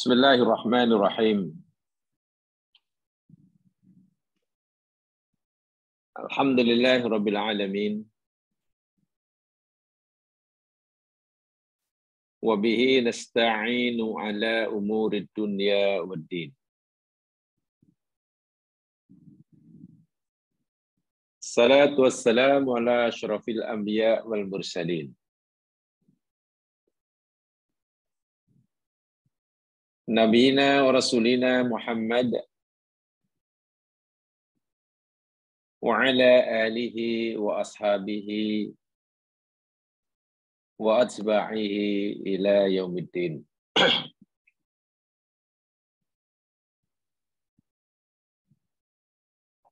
Bismillahirrahmanirrahim. Alhamdulillahirabbil alamin. Wa bihi nasta'inu ala umurid dunya waddin. Salatu wassalamu ala asyrafil anbiya wal mursalin. Nabiyina wa rasulina Muhammad wa ala alihi wa ashabihi wa atba'ihi ila yaumiddin.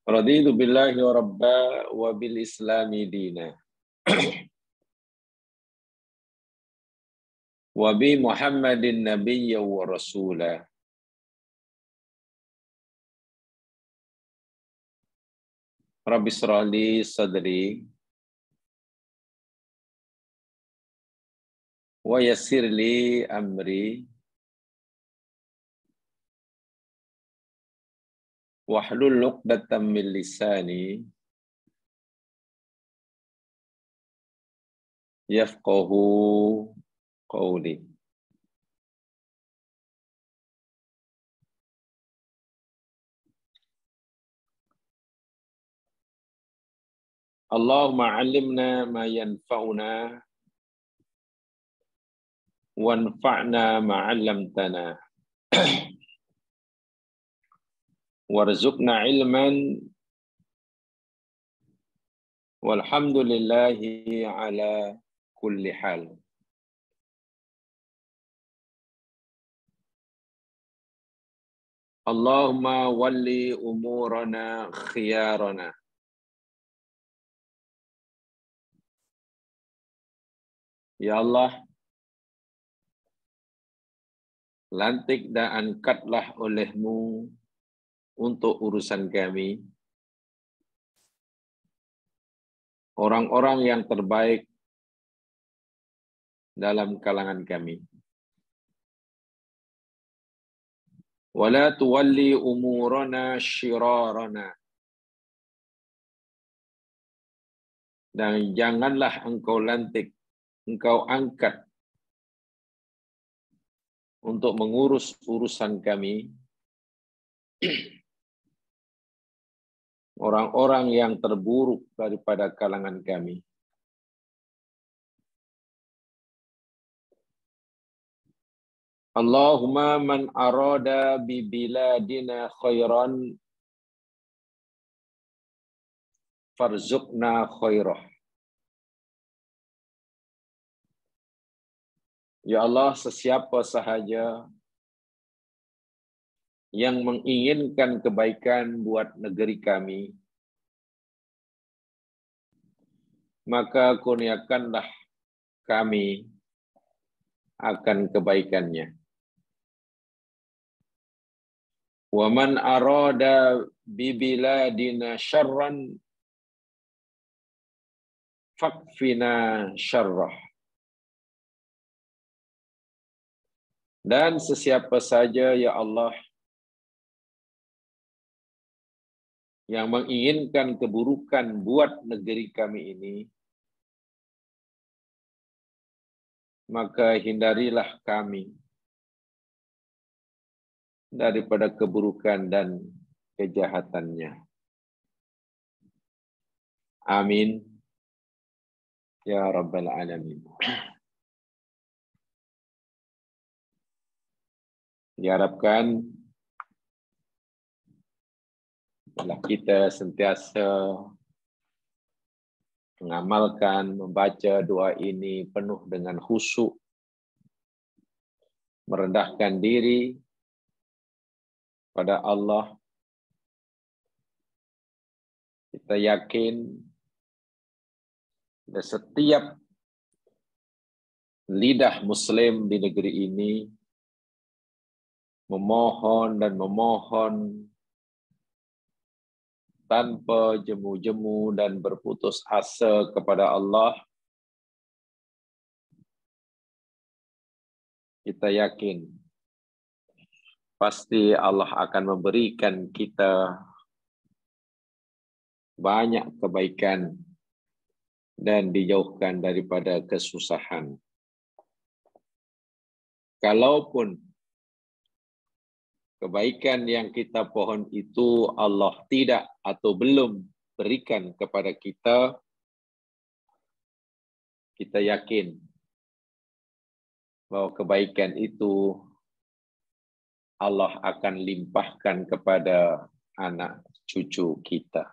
Raditu billahi wa rabba wa bil islami dina. Wa bi Muhammadin nabiyya wa rasulah. Rabbi shrah li sadri wa yassir li amri wahlul 'uqdatam min lisani yafqahu qawli. Allahumma 'allimna ma yanfa'una wanfa'na ma 'allamtana warzuqna ilman walhamdulillahi ala kulli hal. Allahumma walli umurana khiyarana. Ya Allah, lantik dan angkatlah oleh-Mu untuk urusan kami orang-orang yang terbaik dalam kalangan kami. Wala tuwalli umurana syirarana. Dan janganlah Engkau lantik, Engkau angkat untuk mengurus urusan kami orang-orang yang terburuk daripada kalangan kami. Allahumma man arada bi biladina khairan farzuqna khairah. Ya Allah, sesiapa sahaja yang menginginkan kebaikan buat negeri kami, maka kurniakanlah kami akan kebaikannya. Wa man arada bi biladina syarran fakfina syarrah. Dan sesiapa saja ya Allah yang menginginkan keburukan buat negeri kami ini, maka hindarilah kami daripada keburukan dan kejahatannya. Amin. Ya Rabbal Alamin. Diharapkan bila kita sentiasa mengamalkan, membaca doa ini penuh dengan khusyuk, merendahkan diri pada Allah, kita yakin dan setiap lidah Muslim di negeri ini memohon dan memohon tanpa jemu-jemu dan berputus asa kepada Allah. Kita yakin pasti Allah akan memberikan kita banyak kebaikan dan dijauhkan daripada kesusahan. Kalaupun kebaikan yang kita pohon itu Allah tidak atau belum berikan kepada kita, kita yakin bahwa kebaikan itu Allah akan limpahkan kepada anak cucu kita.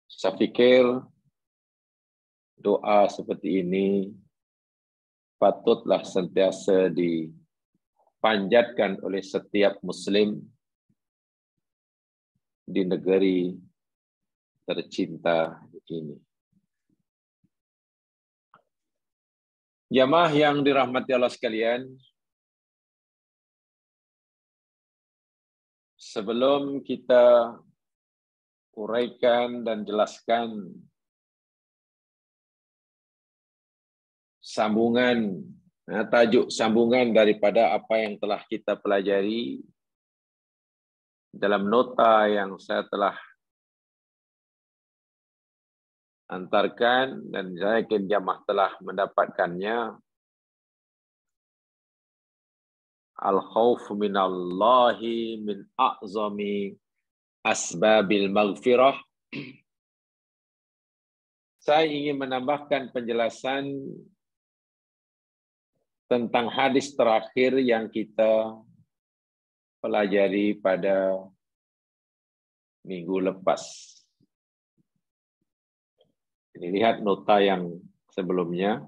Saya pikir doa seperti ini patutlah sentiasa dipanjatkan oleh setiap Muslim di negeri tercinta ini. Jamaah yang dirahmati Allah sekalian, sebelum kita uraikan dan jelaskan tajuk sambungan daripada apa yang telah kita pelajari dalam nota yang saya telah antarkan dan saya yakin jamaah telah mendapatkannya. Al-khawf minallahi min a'zami asbabil maghfirah. Saya ingin menambahkan penjelasan tentang hadis terakhir yang kita pelajari pada minggu lepas. Ini lihat nota yang sebelumnya.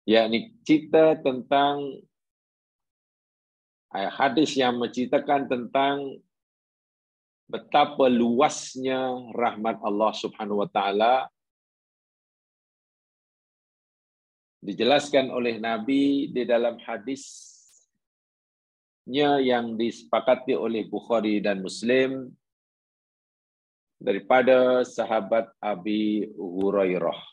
Yakni cerita tentang hadis yang menceritakan tentang betapa luasnya rahmat Allah Subhanahu wa taala, dijelaskan oleh Nabi di dalam hadisnya yang disepakati oleh Bukhari dan Muslim daripada sahabat Abi Hurairah.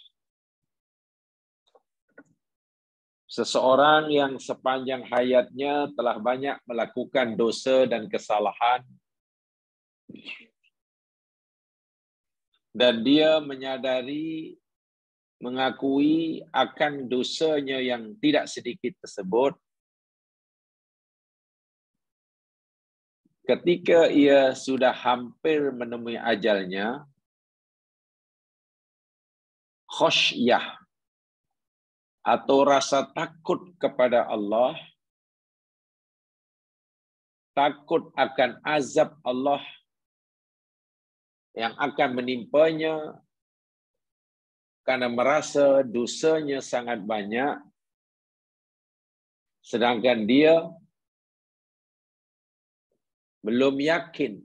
Seseorang yang sepanjang hayatnya telah banyak melakukan dosa dan kesalahan, dan dia menyadari, mengakui akan dosanya yang tidak sedikit tersebut, ketika ia sudah hampir menemui ajalnya, khosyah atau rasa takut kepada Allah, takut akan azab Allah yang akan menimpanya karena merasa dosanya sangat banyak, sedangkan dia belum yakin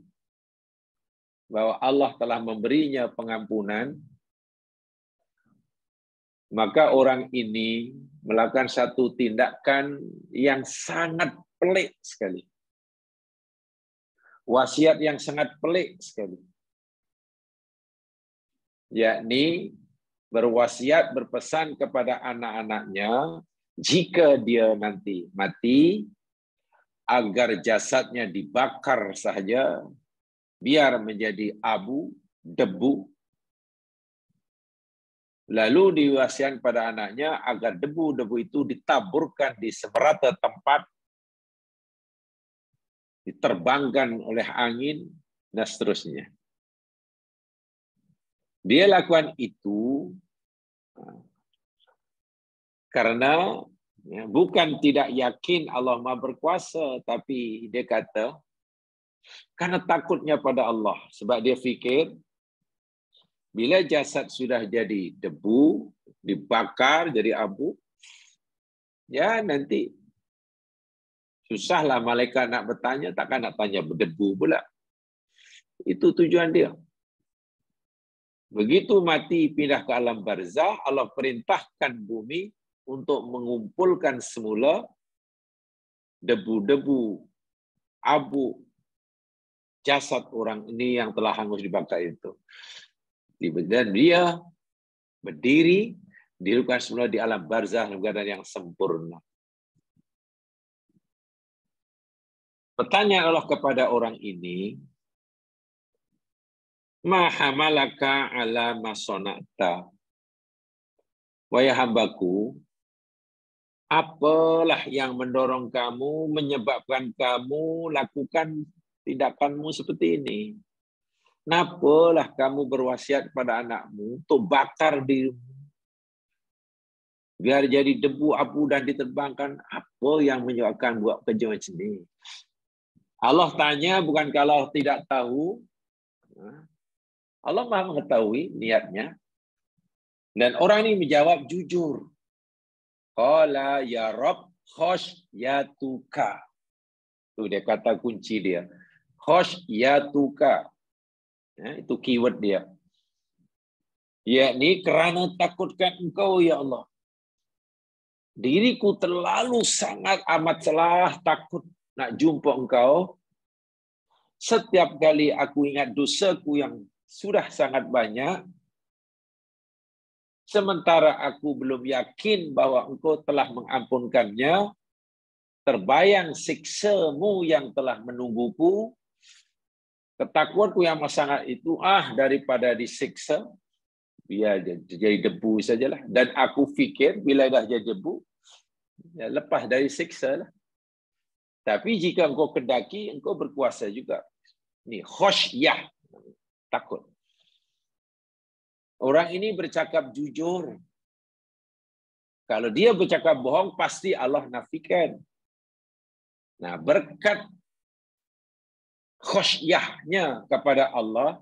bahwa Allah telah memberinya pengampunan, maka orang ini melakukan satu tindakan yang sangat pelik sekali. Wasiat yang sangat pelik sekali. Yakni berwasiat, berpesan kepada anak-anaknya, jika dia nanti mati, agar jasadnya dibakar saja, biar menjadi abu, debu. Lalu diwasiatkan pada anaknya agar debu-debu itu ditaburkan di semerata tempat, diterbangkan oleh angin, dan seterusnya. Dia lakukan itu karena bukan tidak yakin Allah Maha Berkuasa, tapi dia kata karena takutnya pada Allah. Sebab dia fikir bila jasad sudah jadi debu, dibakar jadi abu, ya nanti susahlah malaikat nak bertanya, takkan nak tanya berdebu pula. Itu tujuan dia. Begitu mati pindah ke alam barzah, Allah perintahkan bumi untuk mengumpulkan semula debu-debu, abu, jasad orang ini yang telah hangus dibakar itu. Dan dia berdiri, dihidupkan semula di alam barzah dalam keadaan yang sempurna. Bertanya Allah kepada orang ini, ma hamalaka ala ma sonata. Wahai hambaku, apalah yang mendorong kamu, menyebabkan kamu lakukan tindakanmu seperti ini? Kenapalah kamu berwasiat kepada anakmu untuk bakar dirimu, biar jadi debu abu dan diterbangkan? Apa yang menyebabkan buat kerja macam ni? Allah tanya, bukan kalau tidak tahu. Allah Maha mengetahui niatnya. Dan orang ini menjawab jujur. Qala ya Rabb khasyyatuka. Itu dia kata kunci dia. Khasyyatuka. Ya, itu keyword dia. Yakni kerana takutkan engkau ya Allah. Diriku terlalu sangat amat celah takut nak jumpa engkau. Setiap kali aku ingat dosaku yang sudah sangat banyak, sementara aku belum yakin bahwa engkau telah mengampunkannya, terbayang siksamu yang telah menungguku, ketakutanku yang sangat itu, daripada disiksa, biar jadi debu sajalah. Dan aku fikir bila dah jadi debu, ya, lepas dari siksa lah. Tapi jika engkau kedaki, engkau berkuasa juga. Ini khosyah, takut. Orang ini bercakap jujur. Kalau dia bercakap bohong, pasti Allah nafikan. Nah, berkat khosyahnya kepada Allah,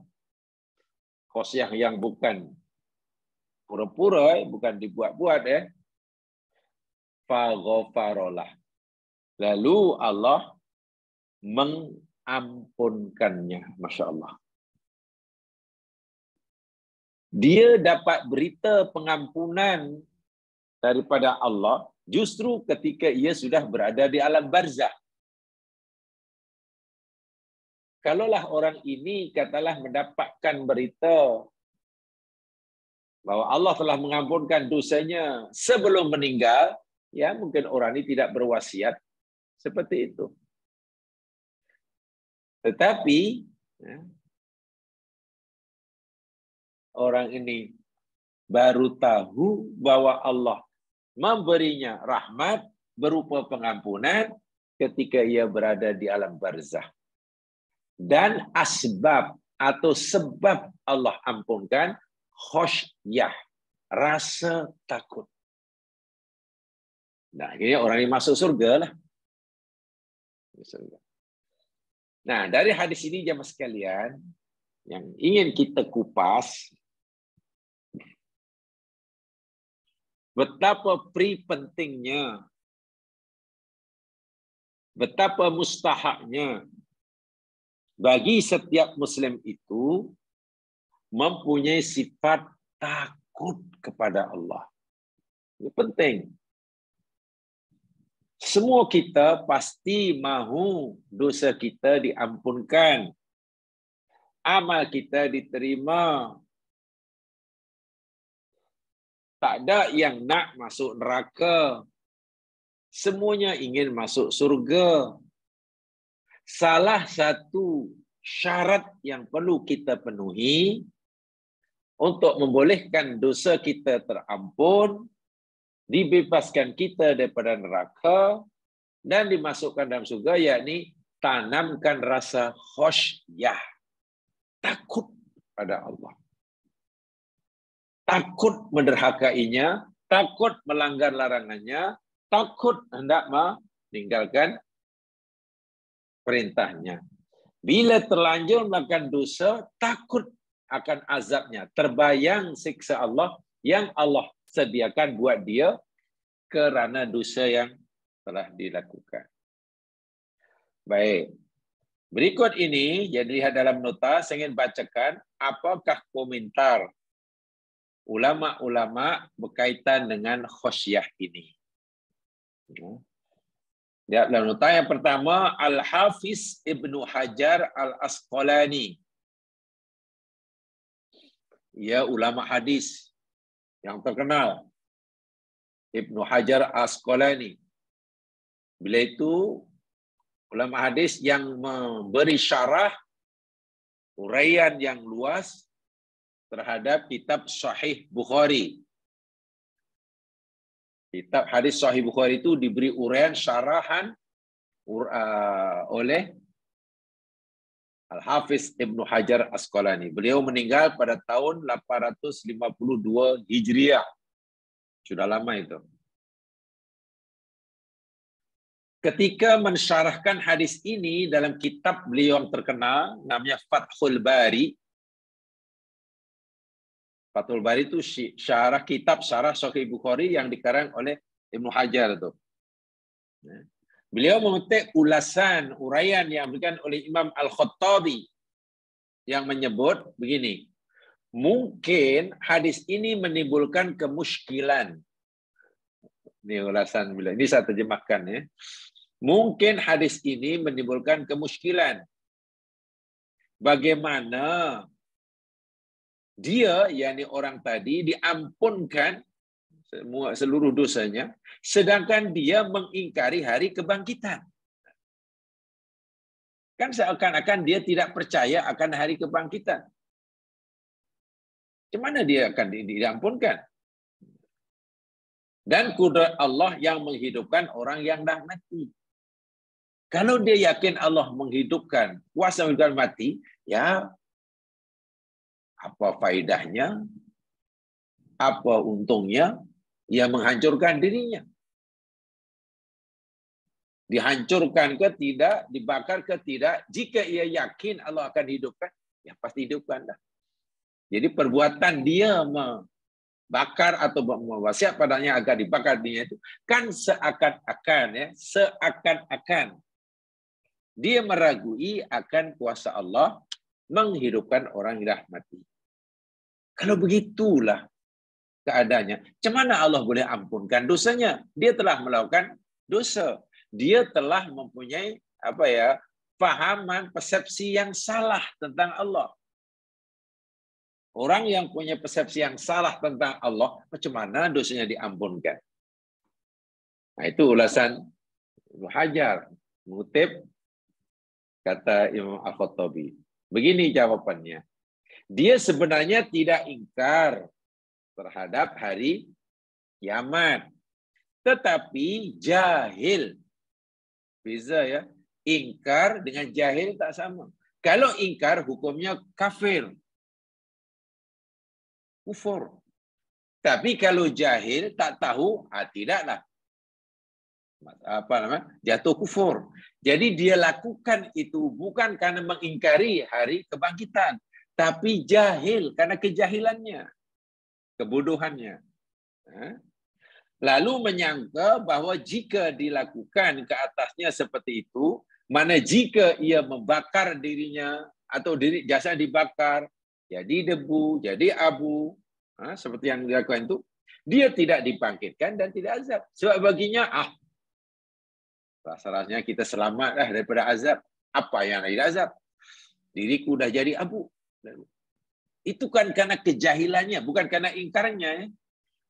khosyah yang bukan pura-pura, bukan dibuat-buat, faghfarolah. Lalu Allah mengampunkannya. Masya Allah. Dia dapat berita pengampunan daripada Allah justru ketika ia sudah berada di alam barzakh. Kalaulah orang ini katalah mendapatkan berita bahwa Allah telah mengampunkan dosanya sebelum meninggal, ya mungkin orang ini tidak berwasiat seperti itu. Tetapi orang ini baru tahu bahwa Allah memberinya rahmat berupa pengampunan ketika ia berada di alam barzakh. Dan asbab atau sebab Allah ampunkan khosyah, rasa takut. Nah, akhirnya orang ini masuk surga lah. Nah, dari hadis ini jemaah sekalian, yang ingin kita kupas, betapa pentingnya, betapa mustahaknya bagi setiap Muslim itu mempunyai sifat takut kepada Allah. Ini penting. Semua kita pasti mahu dosa kita diampunkan, amal kita diterima. Tak ada yang nak masuk neraka. Semuanya ingin masuk surga. Salah satu syarat yang perlu kita penuhi untuk membolehkan dosa kita terampun, dibebaskan kita daripada neraka dan dimasukkan dalam surga, yakni tanamkan rasa khosyah, takut pada Allah. Takut menderhakainya, takut melanggar larangannya, takut hendak meninggalkan perintahnya. Bila terlanjur melakukan dosa, takut akan azabnya. Terbayang siksa Allah yang Allah sediakan buat dia kerana dosa yang telah dilakukan. Baik. Berikut ini, jadi lihat dalam nota, saya ingin bacakan apakah komentar ulama-ulama berkaitan dengan khosyah ini. Lihat dalam nota yang pertama, Al-Hafiz Ibnu Hajar Al-Asqalani. Ia ulama hadis yang terkenal, Ibnu Hajar Al-Asqalani. Beliau itu ulama hadis yang memberi syarah, uraian yang luas terhadap kitab Sahih Bukhari. Kitab hadis Sahih Bukhari itu diberi uraian syarahan oleh Al-Hafiz Ibnu Hajar Asqalani. Beliau meninggal pada tahun 852 Hijriah. Sudah lama itu. Ketika mensyarahkan hadis ini dalam kitab beliau yang terkenal, namanya Fathul Bari. Fathul Bari itu syarah kitab syarah Sahih Bukhari yang dikarang oleh Ibnu Hajar itu. Beliau memetik ulasan uraian yang diberikan oleh Imam Al-Khattabi yang menyebut begini, mungkin hadis ini menimbulkan kemusykilan. Ini ulasan beliau. Ini saya terjemahkan ya. Mungkin hadis ini menimbulkan kemusykilan. Bagaimana dia, yakni orang tadi, diampunkan seluruh dosanya, sedangkan dia mengingkari hari kebangkitan. Kan seakan-akan dia tidak percaya akan hari kebangkitan. Gimana dia akan diampunkan? Dan kudrat Allah yang menghidupkan orang yang dah mati. Kalau dia yakin Allah menghidupkan, kuasa menghidupkan mati, ya apa faedahnya? Apa untungnya? Ia menghancurkan dirinya. Dihancurkan ke tidak, dibakar ke tidak, jika ia yakin Allah akan hidupkan, ya pasti hidupkan dah. Jadi perbuatan dia membakar atau mewasiat padanya agar dibakar dirinya itu kan seakan-akan ya, seakan-akan dia meragui akan kuasa Allah menghidupkan orang yang dah mati. Kalau begitulah keadaannya, macam mana Allah boleh ampunkan dosanya? Dia telah melakukan dosa. Dia telah mempunyai fahaman, persepsi yang salah tentang Allah. Orang yang punya persepsi yang salah tentang Allah, macam mana dosanya diampunkan? Nah, itu ulasan Ibnu Hajar mengutip kata Imam Al-Khattabi. Begini jawabannya. Dia sebenarnya tidak ingkar terhadap hari kiamat, tetapi jahil. Beza ya, ingkar dengan jahil tak sama. Kalau ingkar hukumnya kafir, kufur. Tapi kalau jahil tak tahu, tidaklah jatuh kufur. Jadi dia lakukan itu bukan karena mengingkari hari kebangkitan, tapi jahil karena kejahilannya, kebodohannya. Lalu menyangka bahwa jika dilakukan ke atasnya seperti itu, mana jika ia membakar dirinya atau jasad dibakar, jadi debu, jadi abu, seperti yang dilakukan itu, dia tidak dibangkitkan dan tidak azab. Sebab baginya, rasa-rasanya kita selamatlah daripada azab. Apa yang tidak azab? Diriku dah jadi abu. Itu kan karena kejahilannya, bukan karena ingkarnya.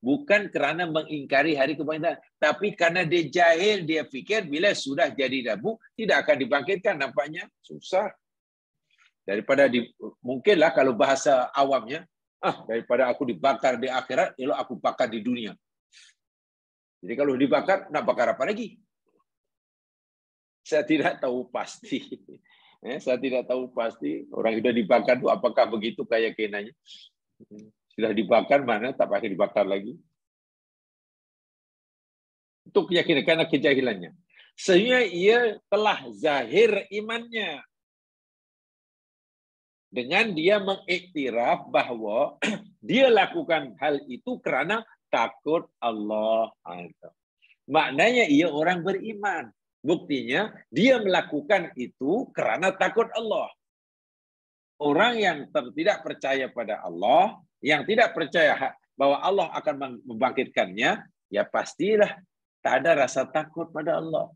Bukan kerana mengingkari hari kebangkitan, tapi karena dia jahil, dia fikir bila sudah jadi debu tidak akan dibangkitkan. Nampaknya susah. Daripada mungkinlah kalau bahasa awamnya, daripada aku dibakar di akhirat, elok aku bakar di dunia. Jadi kalau dibakar, nak bakar apa lagi? Saya tidak tahu pasti. Saya tidak tahu pasti orang sudah dibakar itu apakah begitu keyakinannya. Sudah dibakar, mana tak pakai dibakar lagi. Itu keyakinan karena kejahilannya. Sehingga ia telah zahir imannya. Dengan dia mengiktiraf bahawa dia lakukan hal itu kerana takut Allah. Maknanya ia orang beriman. Buktinya dia melakukan itu kerana takut Allah. Orang yang tidak percaya pada Allah, yang tidak percaya bahwa Allah akan membangkitkannya, ya pastilah tak ada rasa takut pada Allah.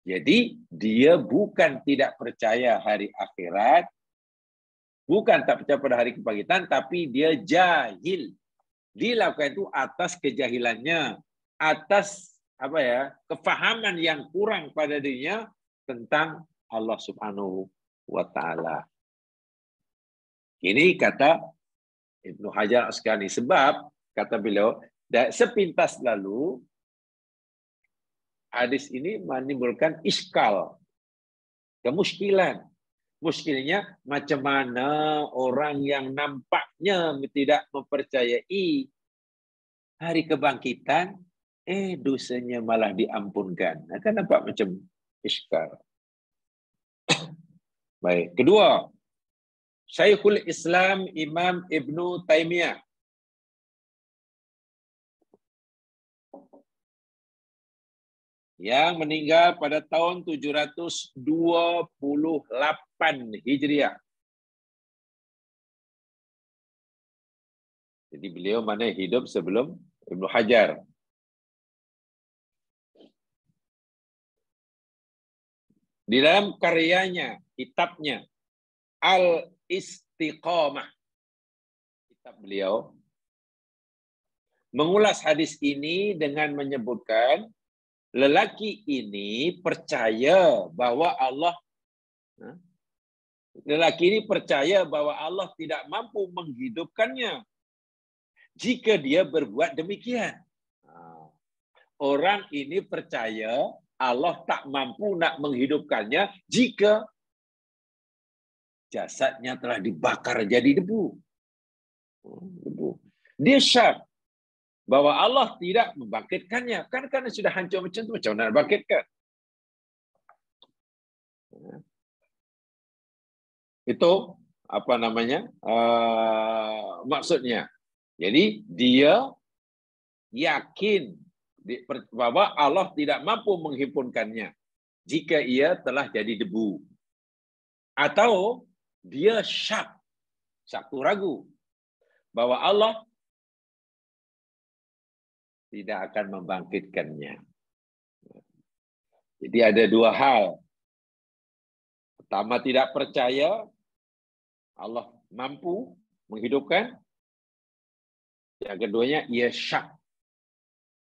Jadi dia bukan tidak percaya hari akhirat, bukan tak percaya pada hari kebangkitan, tapi dia jahil. Dia lakukan itu atas kejahilannya, atas kefahaman yang kurang pada dirinya tentang Allah Subhanahu wa taala. Ini kata Ibnu Hajar Asqalani, sebab kata beliau sepintas lalu hadis ini menimbulkan iskal, kemuskilan. Muskilnya macam mana orang yang nampaknya tidak mempercayai hari kebangkitan, dosanya malah diampunkan. Kan nampak macam iskal. Baik. Kedua, Syekhul Islam Imam Ibnu Taimiyah. Yang meninggal pada tahun 728 Hijriah. Jadi beliau mana hidup sebelum Ibnu Hajar. Di dalam karyanya, kitabnya Al-Istiqamah, kitab beliau mengulas hadis ini dengan menyebutkan lelaki ini percaya bahwa Allah tidak mampu menghidupkannya jika dia berbuat demikian. Orang ini percaya Allah tak mampu nak menghidupkannya jika jasadnya telah dibakar jadi debu. Dia syak bahwa Allah tidak membangkitkannya. Kan karena sudah hancur macam tu, macam mana nak bangkitkan? Itu maksudnya. Jadi dia yakin bahwa Allah tidak mampu menghimpunkannya jika ia telah jadi debu. Atau dia syak ragu bahwa Allah tidak akan membangkitkannya. Jadi ada dua hal. Pertama, tidak percaya Allah mampu menghidupkan. Yang keduanya, ia syak,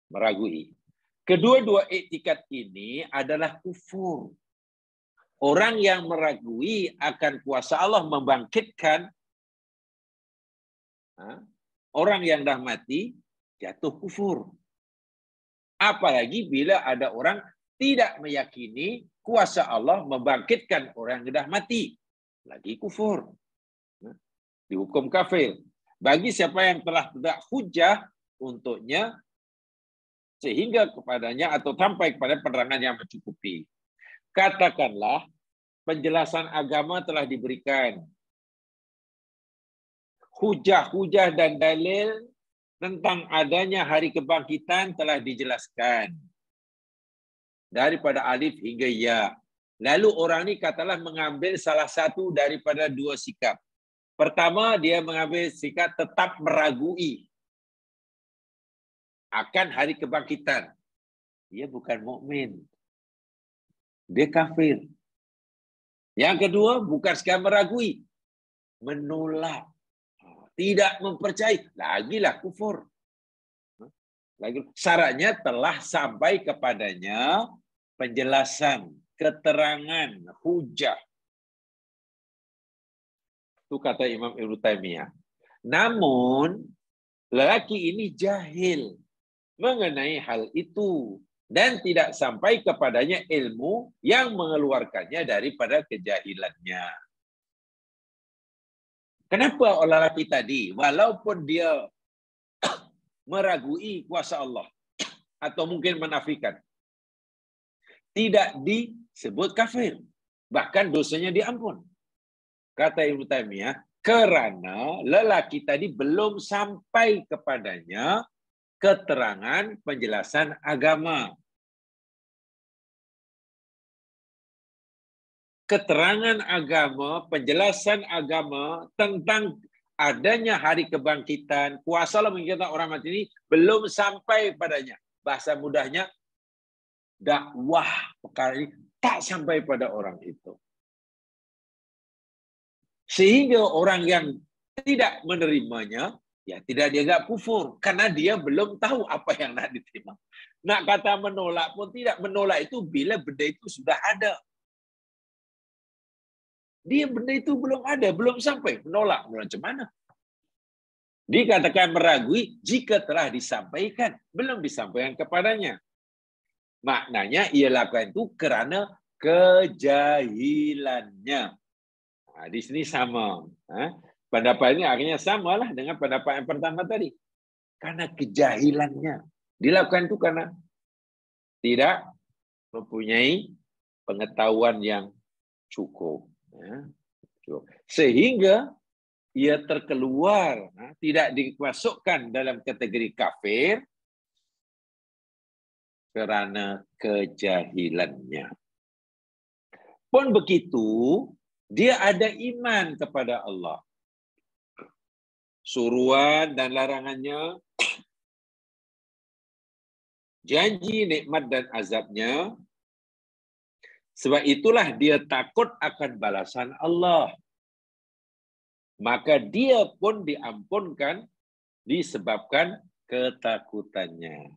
meragui. Kedua-dua iktikad ini adalah kufur. Orang yang meragui akan kuasa Allah membangkitkan orang yang dah mati, jatuh kufur. Apalagi bila ada orang tidak meyakini kuasa Allah membangkitkan orang yang dah mati, lagi kufur. Dihukum kafir. Bagi siapa yang telah tidak hujah untuknya sehingga kepadanya atau sampai kepada penerangan yang mencukupi. Katakanlah penjelasan agama telah diberikan. Hujah-hujah dan dalil tentang adanya hari kebangkitan telah dijelaskan. Daripada alif hingga ya. Lalu orang ini katalah mengambil salah satu daripada dua sikap. Pertama, dia mengambil sikap tetap meragui akan hari kebangkitan. Dia bukan mukmin. Dia kafir. Yang kedua, bukan sekadar meragui, menolak, tidak mempercayai, lagilah kufur. Syaratnya telah sampai kepadanya penjelasan, keterangan, hujah. Itu kata Imam Ibnu Taimiyah. Namun, lelaki ini jahil mengenai hal itu dan tidak sampai kepadanya ilmu yang mengeluarkannya daripada kejahilannya. Kenapa lelaki tadi, walaupun dia meragui kuasa Allah atau mungkin menafikan, tidak disebut kafir, bahkan dosanya diampun? Kata Ibnu Taimiyah, karena lelaki tadi belum sampai kepadanya keterangan penjelasan agama. Keterangan agama, penjelasan agama tentang adanya hari kebangkitan, kuasa Allah menghidupkan orang mati ini belum sampai padanya. Bahasa mudahnya, dakwah perkara ini tak sampai pada orang itu. Sehingga orang yang tidak menerimanya Ya, tidak dianggap kufur karena dia belum tahu apa yang nak diterima. Nak kata menolak pun tidak. Menolak itu bila benda itu sudah ada. Dia benda itu belum ada, belum sampai. Menolak macam mana? Dikatakan meragui jika telah disampaikan, belum disampaikan kepadanya. Maknanya ia lakukan itu kerana kejahilannya. Nah, di sini sama. Pendapat ini akhirnya samalah dengan pendapat yang pertama tadi. Karena kejahilannya. Dilakukan itu karena tidak mempunyai pengetahuan yang cukup. Sehingga ia terkeluar, tidak dimasukkan dalam kategori kafir kerana kejahilannya. Pun begitu, dia ada iman kepada Allah. Suruhan dan larangannya, janji nikmat dan azabnya. Sebab itulah dia takut akan balasan Allah. Maka dia pun diampunkan disebabkan ketakutannya.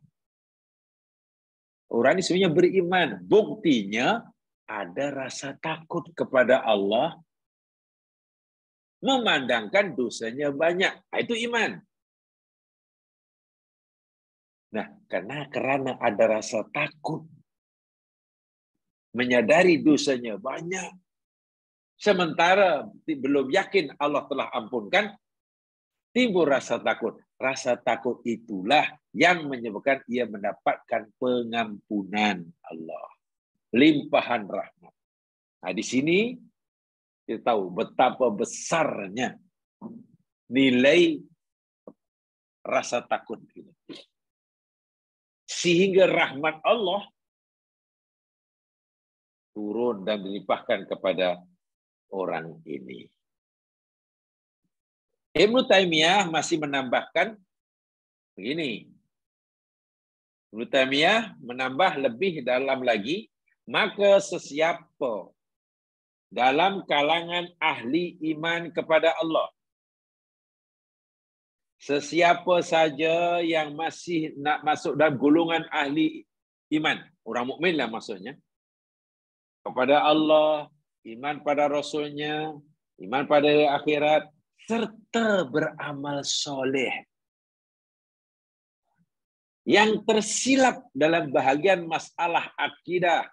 Orang ini sebenarnya beriman. Buktinya ada rasa takut kepada Allah. Memandangkan dosanya banyak. Itu iman. Nah, kerana ada rasa takut. Menyadari dosanya banyak. Sementara belum yakin Allah telah ampunkan. Timbul rasa takut. Rasa takut itulah yang menyebabkan ia mendapatkan pengampunan Allah. Limpahan rahmat. Nah, di sini kita tahu betapa besarnya nilai rasa takut ini. Sehingga rahmat Allah turun dan dilimpahkan kepada orang ini. Ibnu Taimiyah masih menambahkan begini. Ibnu Taimiyah menambah lebih dalam lagi, maka sesiapa dalam kalangan ahli iman kepada Allah, sesiapa saja yang masih nak masuk dalam golongan ahli iman, orang mukmin lah maksudnya, kepada Allah, iman pada Rasulnya, iman pada akhirat, serta beramal soleh. Yang tersilap dalam bahagian masalah akidah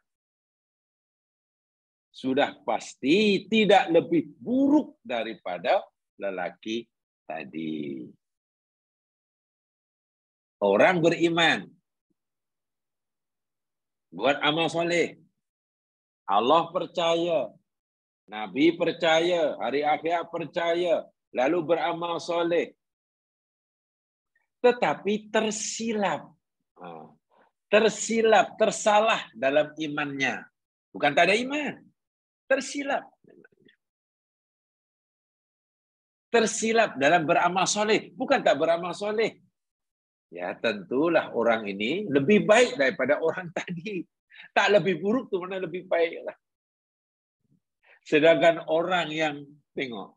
sudah pasti tidak lebih buruk daripada lelaki tadi. Orang beriman, buat amal soleh, Allah percaya, Nabi percaya, hari akhirat percaya, lalu beramal soleh. Tetapi tersilap. Tersilap, tersalah dalam imannya. Bukan tak ada iman. Tersilap. Tersilap dalam beramal soleh. Bukan tak beramal soleh. Ya tentulah orang ini lebih baik daripada orang tadi. Tak lebih buruk tu mana lebih baik lah. Sedangkan orang yang tengok.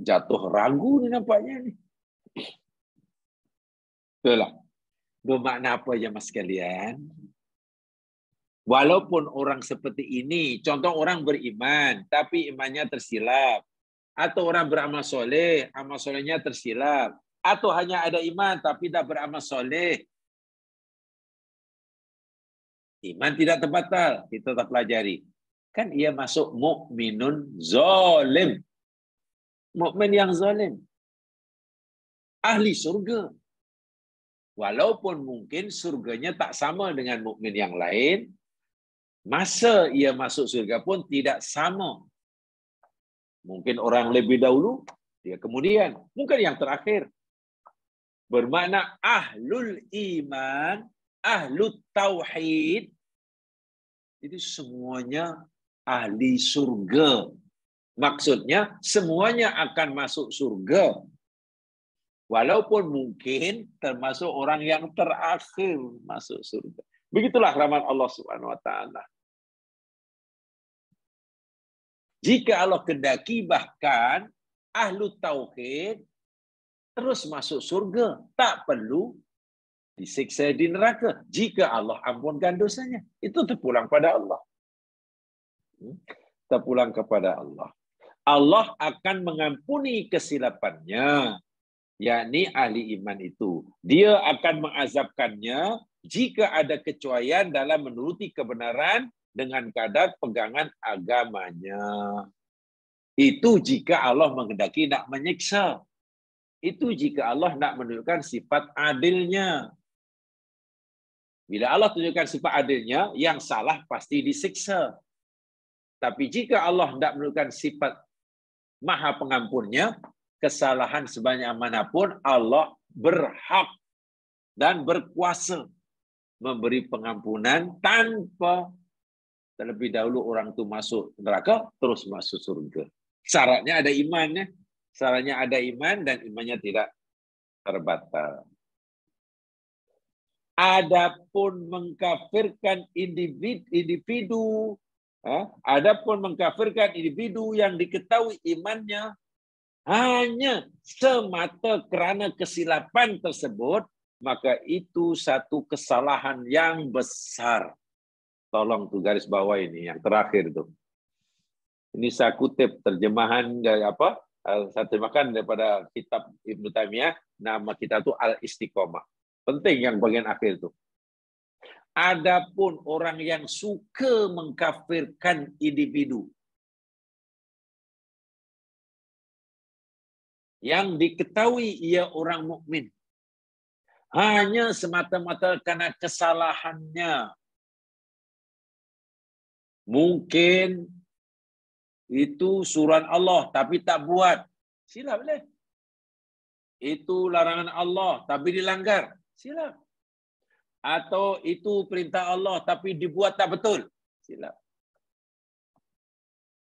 Jatuh ragu ni nampaknya ni. Itulah. Bermakna apa ya mas sekalian? Walaupun orang seperti ini, contoh orang beriman, tapi imannya tersilap. Atau orang beramal soleh, amal solehnya tersilap. Atau hanya ada iman, tapi tak beramal soleh. Iman tidak terbatal, kita tak pelajari. Kan ia masuk mukminun zalim. Mukmin yang zalim. Ahli surga. Walaupun mungkin surganya tak sama dengan mukmin yang lain, masa ia masuk surga pun tidak sama. Mungkin orang lebih dahulu, dia kemudian. Mungkin yang terakhir. Bermakna ahlul iman, ahlul tauhid, itu semuanya ahli surga. Maksudnya semuanya akan masuk surga. Walaupun mungkin termasuk orang yang terakhir masuk surga. Begitulah rahmat Allah Subhanahu wa taala. Jika Allah kendaki bahkan ahlu tauhid terus masuk surga. Tak perlu disiksa di neraka. Jika Allah ampunkan dosanya. Itu terpulang pada Allah. Terpulang kepada Allah. Allah akan mengampuni kesilapannya, yakni ahli iman itu. Dia akan mengazabkannya jika ada kecuaian dalam menuruti kebenaran dengan kadar pegangan agamanya. Itu jika Allah menghendaki nak menyiksa. Itu jika Allah nak menunjukkan sifat adilnya. Bila Allah tunjukkan sifat adilnya, yang salah pasti disiksa. Tapi jika Allah tidak menunjukkan sifat maha pengampunnya, kesalahan sebanyak manapun Allah berhak dan berkuasa memberi pengampunan tanpa terlebih dahulu orang itu masuk neraka, terus masuk surga. Syaratnya ada imannya. Syaratnya ada iman dan imannya tidak terbatal. Adapun mengkafirkan individu, adapun mengkafirkan individu yang diketahui imannya hanya semata kerana kesilapan tersebut, maka itu satu kesalahan yang besar. Tolong tuh garis bawah ini yang terakhir tuh. Ini saya kutip terjemahan dari apa? Saya terjemahkan daripada kitab Ibnu Taimiyah. Nama kita itu Al-Istiqomah. Penting yang bagian akhir itu. Adapun orang yang suka mengkafirkan individu yang diketahui ia orang mukmin hanya semata-mata karena kesalahannya. Mungkin itu suruhan Allah tapi tak buat. Silap boleh. Itu larangan Allah tapi dilanggar. Silap. Atau itu perintah Allah tapi dibuat tak betul. Silap.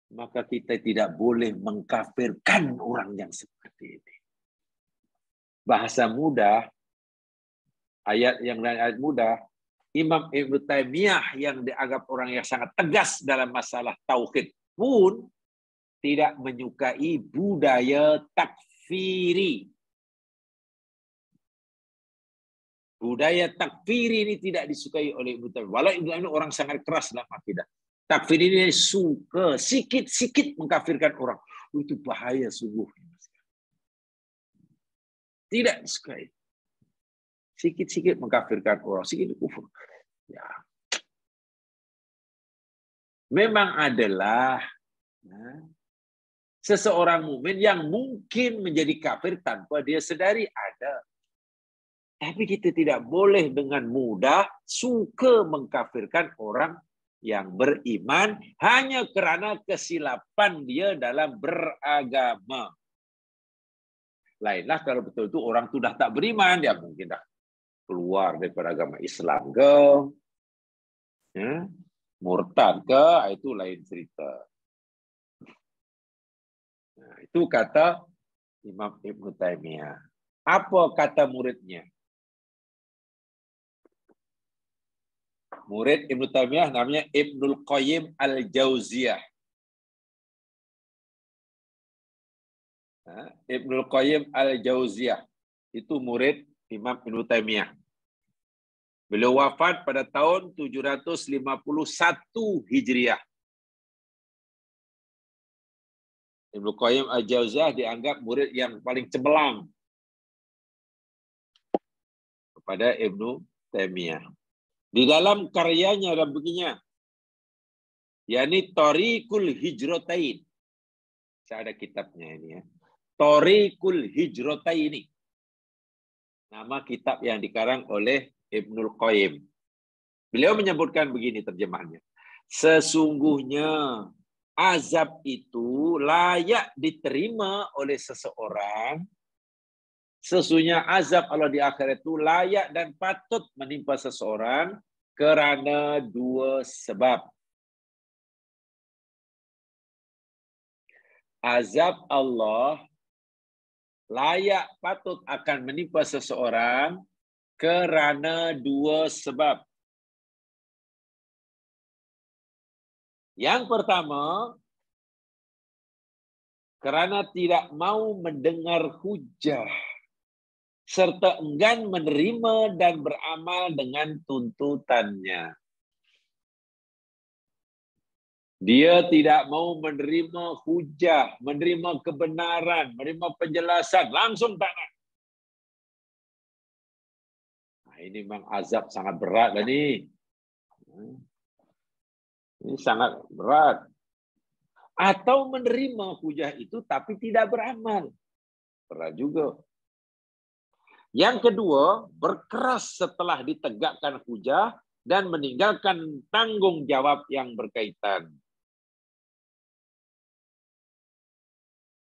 Maka kita tidak boleh mengkafirkan orang yang seperti ini. Bahasa mudah, ayat yang lain ayat mudah, Imam Ibnu Taimiyah yang dianggap orang yang sangat tegas dalam masalah tauhid pun tidak menyukai budaya takfiri. Budaya takfiri ini tidak disukai oleh Ibnu Taimiyah. Walau Ibnu Taimiyah orang sangat keras dalam akidah. Takfir ini suka sikit-sikit mengkafirkan orang. Itu bahaya sungguh. Tidak disukai. Sikit-sikit mengkafirkan orang, sikit kufur. Ya. Memang adalah seseorang mukmin yang mungkin menjadi kafir tanpa dia sedari, ada. Tapi kita tidak boleh dengan mudah suka mengkafirkan orang yang beriman hanya kerana kesilapan dia dalam beragama. Lainlah kalau betul itu orang itu dah tak beriman, dia mungkin dah keluar daripada agama Islam ke, murtad ke, itu lain cerita. Nah, itu kata Imam Ibnu Taimiyah. Apa kata muridnya? Murid Ibnu Taimiyah namanya Ibnul Qayyim Al-Jauziyah. Ibnul Qayyim Al-Jauziyah itu murid Imam Ibnu Taimiyah. Beliau wafat pada tahun 751 Hijriah. Ibnu Qayyim Al-Jauziyah dianggap murid yang paling cemerlang kepada Ibnu Taimiyah. Di dalam karyanya ada begini, yakni Thariqul Hijratain. Saya ada kitabnya ini ya. Thariqul Hijratain. Nama kitab yang dikarang oleh Ibnul Qayyim. Beliau menyebutkan begini terjemahannya. Sesungguhnya azab itu layak diterima oleh seseorang. Sesungguhnya azab Allah di akhirat itu layak dan patut menimpa seseorang kerana dua sebab. Azab Allah layak patut akan menimpa seseorang kerana dua sebab. Yang pertama, kerana tidak mau mendengar hujah. serta enggan menerima dan beramal dengan tuntutannya. Dia tidak mau menerima hujah, menerima kebenaran, menerima penjelasan, langsung tak nak. Nah, ini memang azab sangat berat lah ni. Ini sangat berat. Atau menerima hujah itu tapi tidak beramal. Berat juga. Yang kedua, berkeras setelah ditegakkan hujah dan meninggalkan tanggung jawab yang berkaitan.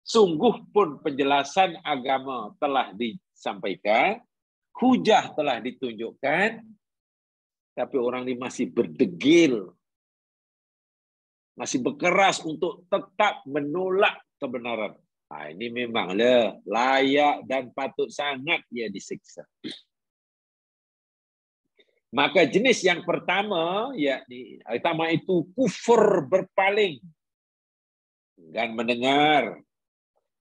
Sungguh pun penjelasan agama telah disampaikan, hujah telah ditunjukkan, tapi orang ini masih berdegil, masih berkeras untuk tetap menolak kebenaran. Nah, ini memanglah layak dan patut sangat ia disiksa. Maka jenis yang pertama, yakni pertama itu kufur berpaling dan mendengar.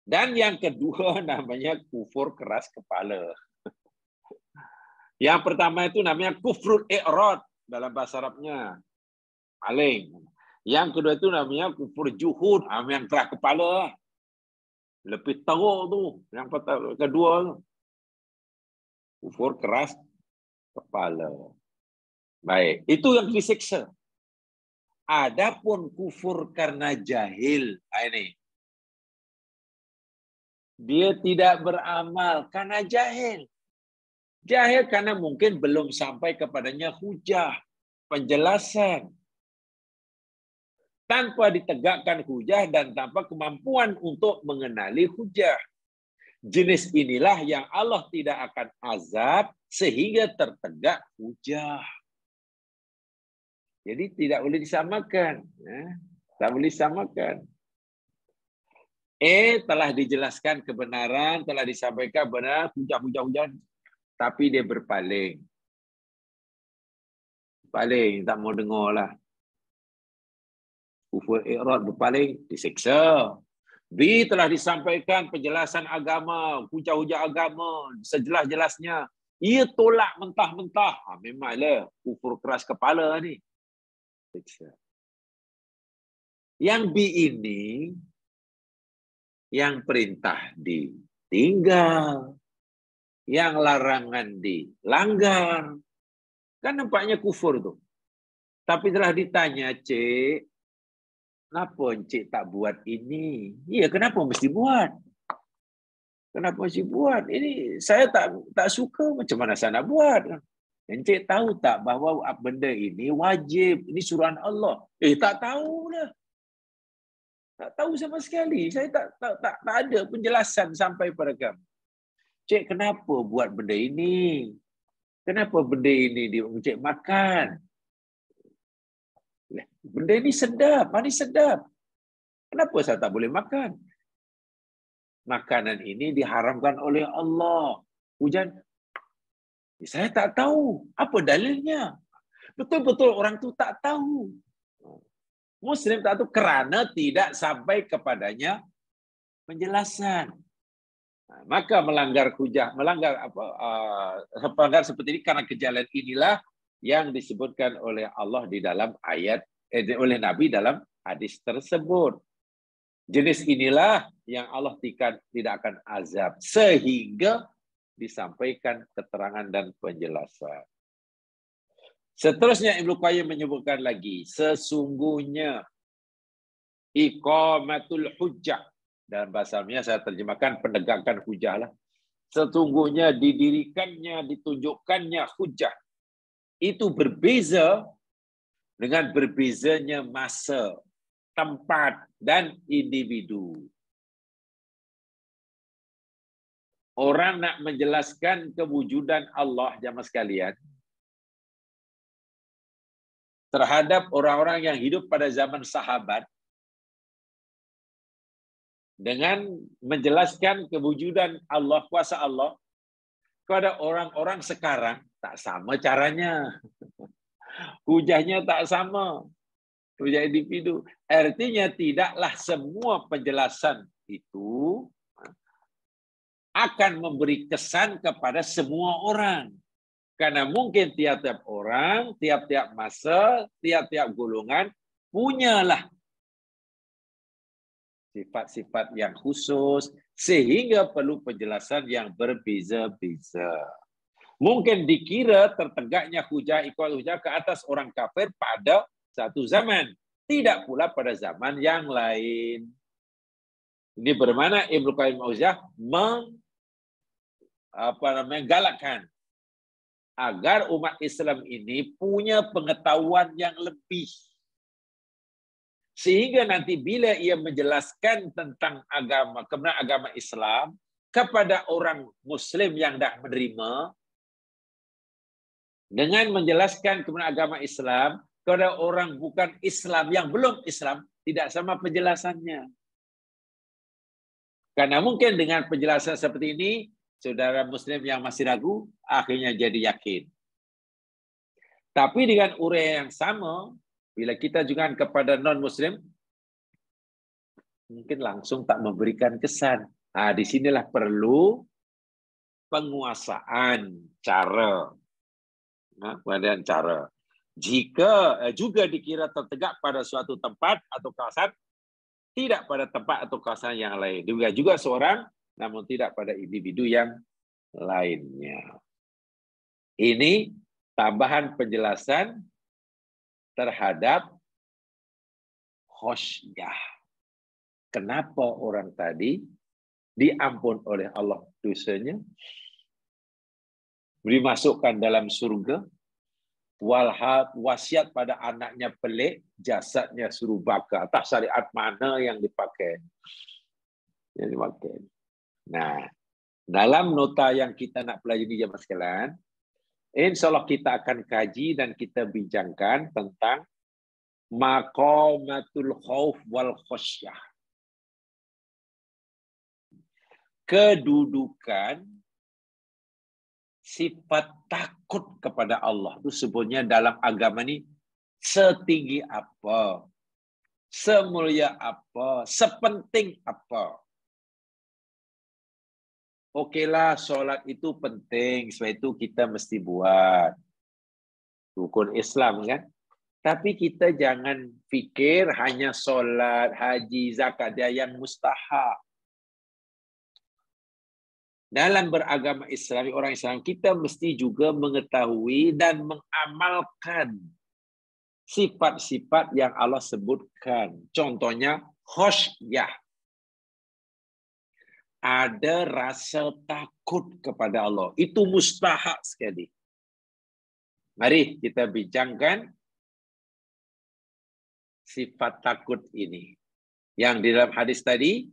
Dan yang kedua namanya kufur keras kepala. Yang pertama itu namanya kufrul i'rad dalam bahasa Arabnya. Paling. Yang kedua itu namanya kufur juhud, yang keras kepala. Lebih teruk tu. Yang kedua, kufur keras kepala. Baik, itu yang disiksa. Adapun kufur karena jahil, ini. Dia tidak beramal karena jahil. Jahil karena mungkin belum sampai kepadanya hujah, penjelasan. Tanpa ditegakkan hujah dan tanpa kemampuan untuk mengenali hujah. Jenis inilah yang Allah tidak akan azab sehingga tertegak hujah. Jadi tidak boleh disamakan. Tak boleh disamakan. Telah dijelaskan kebenaran, telah disampaikan benar, hujah, tapi dia berpaling. Paling, tak mau dengar lah. Kufur i'rad berpaling, disiksa. B, telah disampaikan penjelasan agama, hujah-hujah agama, sejelas-jelasnya. Ia tolak mentah-mentah. Memanglah kufur keras kepala ni. Siksa. Yang B ini, yang perintah ditinggal, yang larangan dilanggar. Kan nampaknya kufur tu. Tapi telah ditanya, Cik, kenapa Encik tak buat ini? Ya, kenapa mesti buat? Kenapa mesti buat? Ini saya tak suka, macam mana saya nak buat? Encik tahu tak bahawa benda ini wajib, ini suruhan Allah? Tak tahulah. Tak tahu sama sekali. Saya tak ada penjelasan sampai pada kamu. Cik, kenapa buat benda ini? Kenapa benda ini Encik makan? Benda ini sedap, manis sedap. Kenapa saya tak boleh makan? Makanan ini diharamkan oleh Allah. Hujan, saya tak tahu. Apa dalilnya? Betul-betul orang tu tak tahu. Muslim tak tahu kerana tidak sampai kepadanya penjelasan. Maka melanggar hujah, melanggar seperti ini karena kejahatan inilah yang disebutkan oleh Allah di dalam ayat, oleh Nabi dalam hadis tersebut. Jenis inilah yang Allah tidak akan azab sehingga disampaikan keterangan dan penjelasan. Seterusnya Ibnu Qayyim menyebutkan lagi, sesungguhnya iqamatul hujjah, dalam bahasa Arabnya saya terjemahkan penegakan hujah lah. Sesungguhnya didirikannya, ditunjukkannya hujah itu berbeza dengan berbezanya masa, tempat, dan individu. Orang nak menjelaskan kewujudan Allah, jamaah sekalian, terhadap orang-orang yang hidup pada zaman sahabat, dengan menjelaskan kewujudan Allah, kuasa Allah, kepada orang-orang sekarang, tak sama caranya. Hujahnya tak sama. Hujah individu. Artinya tidaklah semua penjelasan itu akan memberi kesan kepada semua orang. Karena mungkin tiap-tiap orang, tiap-tiap masa, tiap-tiap golongan punyalah sifat-sifat yang khusus sehingga perlu penjelasan yang berbeza-beza. Mungkin dikira tertegaknya hujah iqal hujah ke atas orang kafir pada satu zaman, tidak pula pada zaman yang lain. Ini bermakna Ibnu Qayyim al-Jauziyah menggalakkan agar umat Islam ini punya pengetahuan yang lebih. Sehingga nanti bila ia menjelaskan tentang agama, kebenaran agama Islam kepada orang Muslim yang dah menerima, dengan menjelaskan kebenaran agama Islam kepada orang bukan Islam yang belum Islam, tidak sama penjelasannya. Karena mungkin dengan penjelasan seperti ini, saudara Muslim yang masih ragu, akhirnya jadi yakin. Tapi dengan uraian yang sama, bila kita juga kepada non-Muslim, mungkin langsung tak memberikan kesan. Di sinilah perlu penguasaan cara. Penguasaan cara. Jika juga dikira tertegak pada suatu tempat atau kawasan, tidak pada tempat atau kawasan yang lain. Juga seorang, namun tidak pada individu yang lainnya. Ini tambahan penjelasan terhadap khosyah. Kenapa orang tadi diampun oleh Allah dosanya, dimasukkan dalam surga, walhal wasiat pada anaknya pelik, jasadnya suruh bakar. Atas syariat mana yang dipakai? Nah, dalam nota yang kita nak pelajari jemaah sekalian, insya-Allah kita akan kaji dan kita bincangkan tentang maqamatul khauf wal khosyah. Kedudukan sifat takut kepada Allah itu sebenarnya dalam agama ini setinggi apa, semulia apa, sepenting apa. Okeylah, solat itu penting, sebab itu kita mesti buat. Rukun Islam kan? Tapi kita jangan fikir hanya solat, haji, zakat dia yang mustahab. Dalam beragama Islam, orang Islam, kita mesti juga mengetahui dan mengamalkan sifat-sifat yang Allah sebutkan. Contohnya, khosyah. Ada rasa takut kepada Allah. Itu mustahak sekali. Mari kita bincangkan sifat takut ini. Yang di dalam hadis tadi,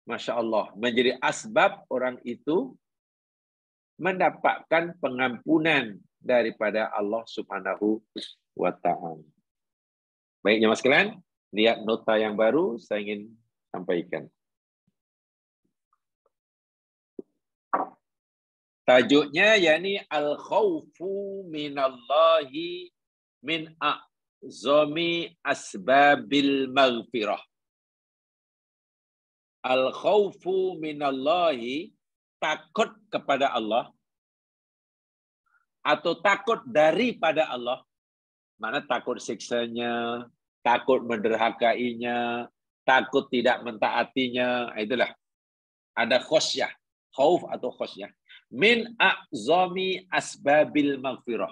Masya Allah, menjadi asbab orang itu mendapatkan pengampunan daripada Allah Subhanahu wa Ta'ala. Baik, jemaah sekalian, lihat nota yang baru saya ingin sampaikan. Tajuknya yakni al-khawfu minallahi min a'zami asbabil maghfirah. Al-khawfu minallahi, takut kepada Allah atau takut daripada Allah. Mana takut siksanya, takut menderhakainya, takut tidak mentaatinya. Itulah. Ada khosyah. Khauf atau khosyah. Min a'zami asbabil maghfirah.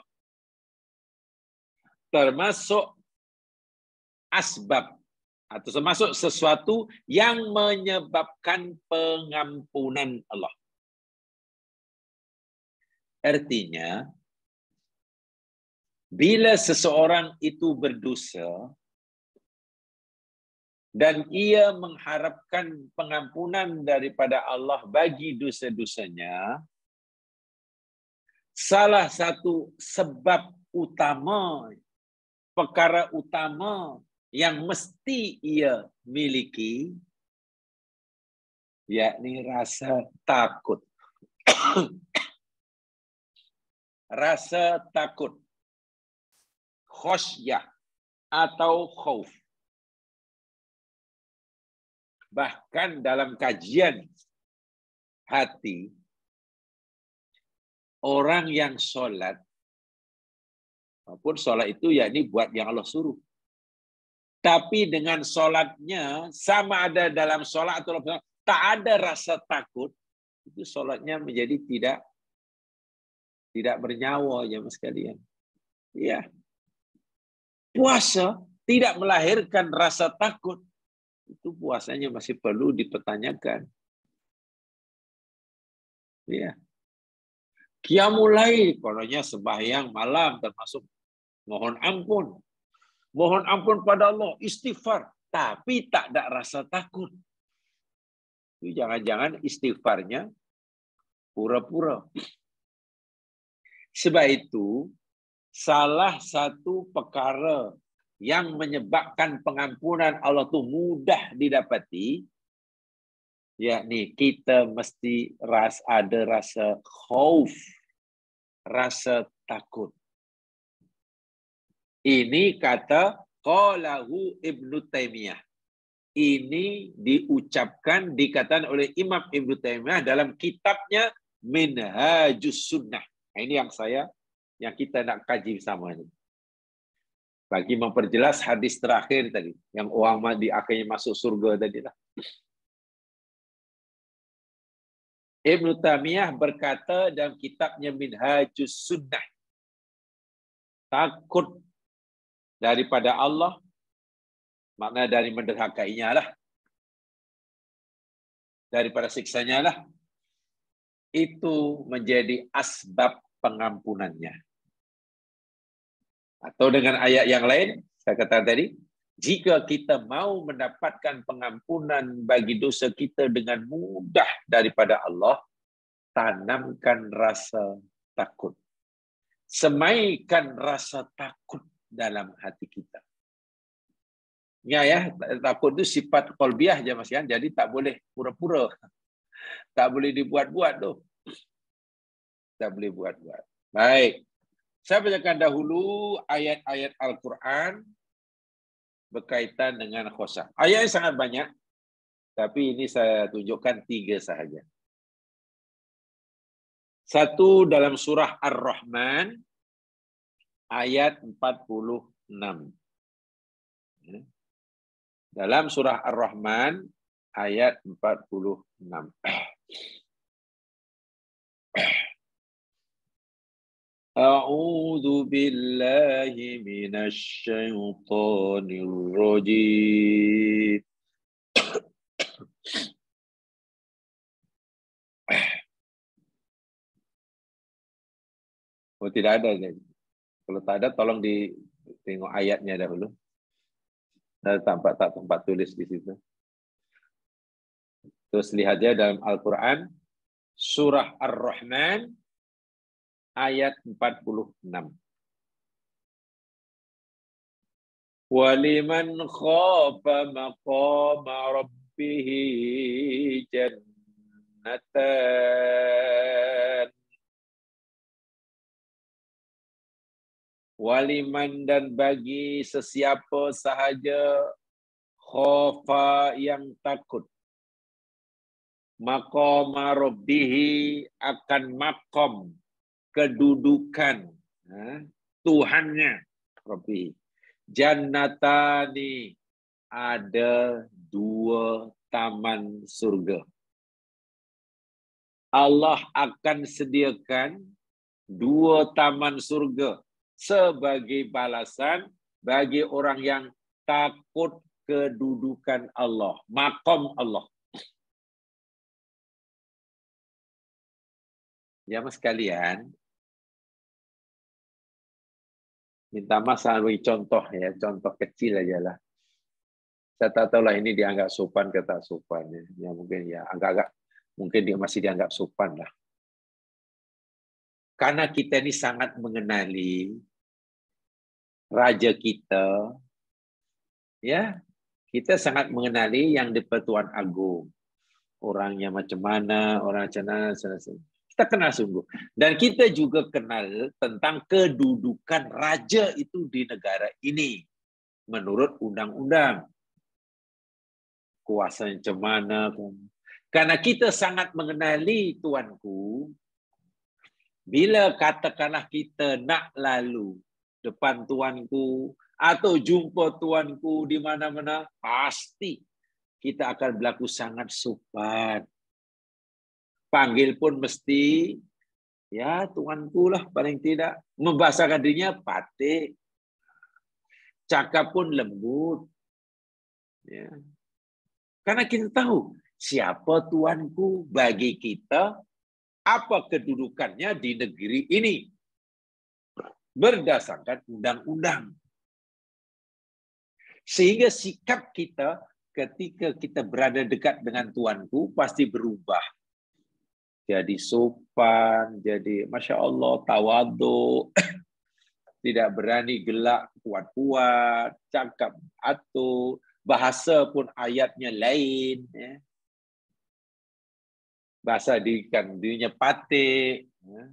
Termasuk asbab atau termasuk sesuatu yang menyebabkan pengampunan Allah. Artinya, bila seseorang itu berdosa dan ia mengharapkan pengampunan daripada Allah bagi dosa-dosanya, salah satu sebab utama, perkara utama yang mesti ia miliki, yakni rasa takut. Rasa takut. Khosyah atau khauf. Bahkan dalam kajian hati orang yang sholat, maupun sholat itu yakni buat yang Allah suruh. Tapi dengan sholatnya, sama ada dalam sholat atau tak ada rasa takut, itu sholatnya menjadi tidak bernyawa, jemaah sekalian. Ya. Puasa tidak melahirkan rasa takut, itu puasanya masih perlu dipertanyakan. Ya. Qiyamul lail, kononnya sembahyang malam termasuk mohon ampun. Mohon ampun pada Allah, istighfar, tapi tak ada rasa takut. Itu jangan-jangan istighfarnya pura-pura. Sebab itu, salah satu perkara yang menyebabkan pengampunan Allah itu mudah didapati, yakni kita mesti ada rasa khauf, rasa takut. Ini kata qalahu Ibnu Taimiyah. Ini diucapkan, dikatakan oleh Imam Ibnu Taimiyah dalam kitabnya Minhajus Sunnah. Ini yang kita nak kaji bersama ini. Bagi memperjelas hadis terakhir tadi, yang orang di akhirnya masuk surga tadi lah. Ibnu Taimiyah berkata dalam kitabnya Minhajus Sunnah, takut daripada Allah, makna dari menderhakainya lah, daripada siksanya lah, itu menjadi asbab pengampunannya. Atau dengan ayat yang lain, saya katakan tadi, jika kita mau mendapatkan pengampunan bagi dosa kita dengan mudah daripada Allah, tanamkan rasa takut. Semaikan rasa takut dalam hati kita. Ya, takut itu sifat qalbiyah aja Mas, jadi tak boleh pura-pura. Tak boleh dibuat-buat tu. Tak boleh buat-buat. Baik. Saya bacakan dahulu ayat-ayat Al-Quran berkaitan dengan khosah. Ayatnya sangat banyak, tapi ini saya tunjukkan 3 sahaja. Satu dalam surah Ar-Rahman, ayat 46. Dalam surah Ar-Rahman, ayat 46. A'udzu billahi minasy syaithanir rajim. Oh, tidak ada. Kalau tak ada, tolong tengok ayatnya dahulu. Tak tempat tulis di situ. Terus lihat aja dalam Al-Quran, surah Ar-Rahman, ayat 46. Waliman khafa maqama rabbih jannatan. Waliman, dan bagi sesiapa sahaja khafa yang takut maqama rabbih, akan maqam, kedudukan Tuhannya, Rabbi. Jannatani, ada 2 taman surga. Allah akan sediakan 2 taman surga sebagai balasan bagi orang yang takut kedudukan Allah, maqam Allah. Ya mas sekalian, minta mas bagi contoh ya, contoh kecil aja lah. Saya tak tahu lah ini dianggap sopan ke tak sopan ya, mungkin ya agak-agak mungkin dia masih dianggap sopan lah. Karena kita ini sangat mengenali raja kita, ya, kita sangat mengenali yang di-Pertuan Agung, orangnya macam mana, orang macam mana, kita kenal sungguh. Dan kita juga kenal tentang kedudukan raja itu di negara ini menurut undang-undang. Kuasa macam mana. Karena kita sangat mengenali Tuanku, bila katakanlah kita nak lalu depan Tuanku atau jumpa Tuanku di mana-mana, pasti kita akan berlaku sangat sopan. Panggil pun mesti, ya Tuanku lah paling tidak. Membahaskan dirinya patih. Cakap pun lembut. Ya. Karena kita tahu siapa Tuanku bagi kita, apa kedudukannya di negeri ini. Berdasarkan undang-undang. Sehingga sikap kita ketika kita berada dekat dengan Tuanku pasti berubah. Jadi sopan, jadi Masya Allah, tawaduk, tidak berani gelak kuat-kuat, cakap atur, bahasa pun ayatnya lain. Ya. Bahasa dirinya patik. Ya.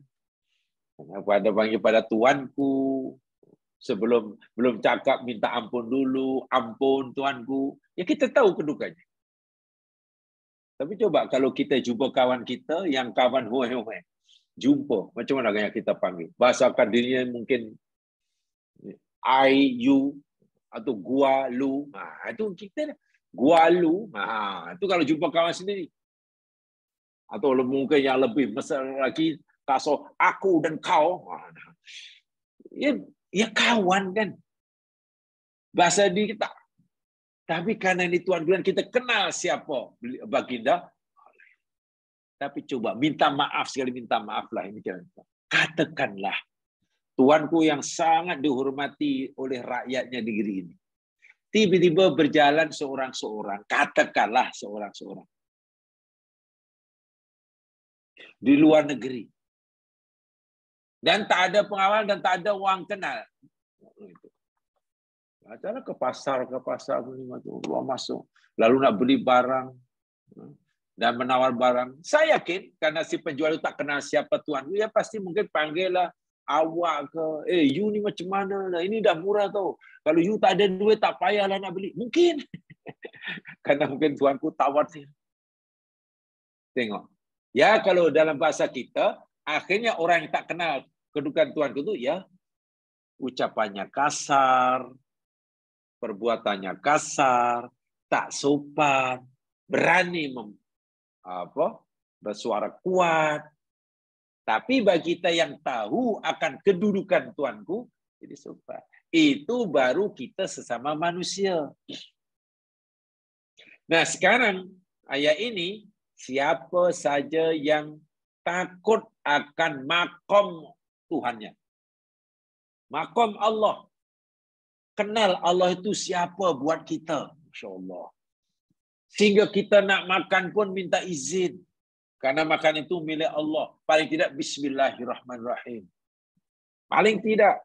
Pada panggil pada Tuanku, sebelum belum cakap minta ampun dulu, ampun Tuanku. Ya kita tahu kedudukannya. Tapi coba kalau kita jumpa kawan kita yang kawan huai-huai. Jumpa, macam mana yang kita panggil? Bahasakan dirinya mungkin I, you, atau gua, lu. Itu kita gua, lu. Itu kalau jumpa kawan sendiri. Atau mungkin yang lebih besar lagi, kasih aku dan kau. Ya kawan kan. Bahasa diri kita. Tapi karena ini Tuhan bilang kita kenal siapa baginda. Tapi coba minta maaf sekali, minta maaf lah ini. Katakanlah Tuanku yang sangat dihormati oleh rakyatnya di negeri ini. Tiba-tiba berjalan seorang-seorang. Katakanlah seorang-seorang. Di luar negeri. Dan tak ada pengawal dan tak ada orang kenal. Acara ke pasar keluar masuk. Lalu nak beli barang dan menawar barang. Saya yakin karena si penjual itu tak kenal siapa Tuan, ya pasti mungkin panggil lah awak ke, you ni macam mana lah, ini dah murah tau. Kalau you tak ada duit tak payahlah nak beli. Mungkin. Karena mungkin Tuanku tawar sih. Tengok. Ya kalau dalam bahasa kita, akhirnya orang yang tak kenal kedudukan Tuanku itu ya ucapannya kasar, perbuatannya kasar, tak sopan, berani bersuara kuat. Tapi bagi kita yang tahu akan kedudukan Tuanku, jadi sopan. Itu baru kita sesama manusia. Nah sekarang ayat ini, siapa saja yang takut akan makom Tuhannya. Makom Allah. Kenal Allah itu siapa buat kita. Masya Allah. Sehingga kita nak makan pun minta izin. Karena makan itu milik Allah. Paling tidak Bismillahirrahmanirrahim. Paling tidak.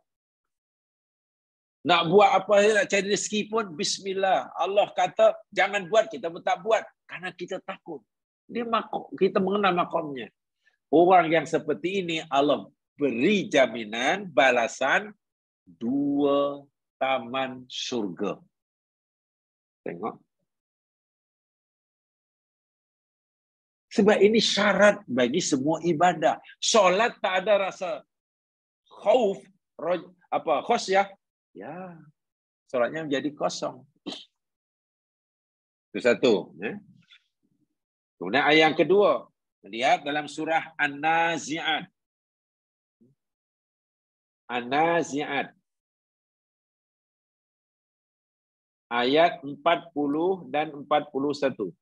Nak buat apa, nak cari rezeki pun Bismillah. Allah kata jangan buat, kita pun tak buat. Karena kita takut. Kita mengenal makomnya. Orang yang seperti ini Allah beri jaminan balasan 2 taman surga. Tengok. Sebab ini syarat bagi semua ibadah. Solat tak ada rasa khauf, khosyah. Ya, solatnya menjadi kosong. Itu satu. Kemudian ayat yang kedua. Lihat dalam surah An-Nazi'at. An-Nazi'at. Ayat 40 dan 41.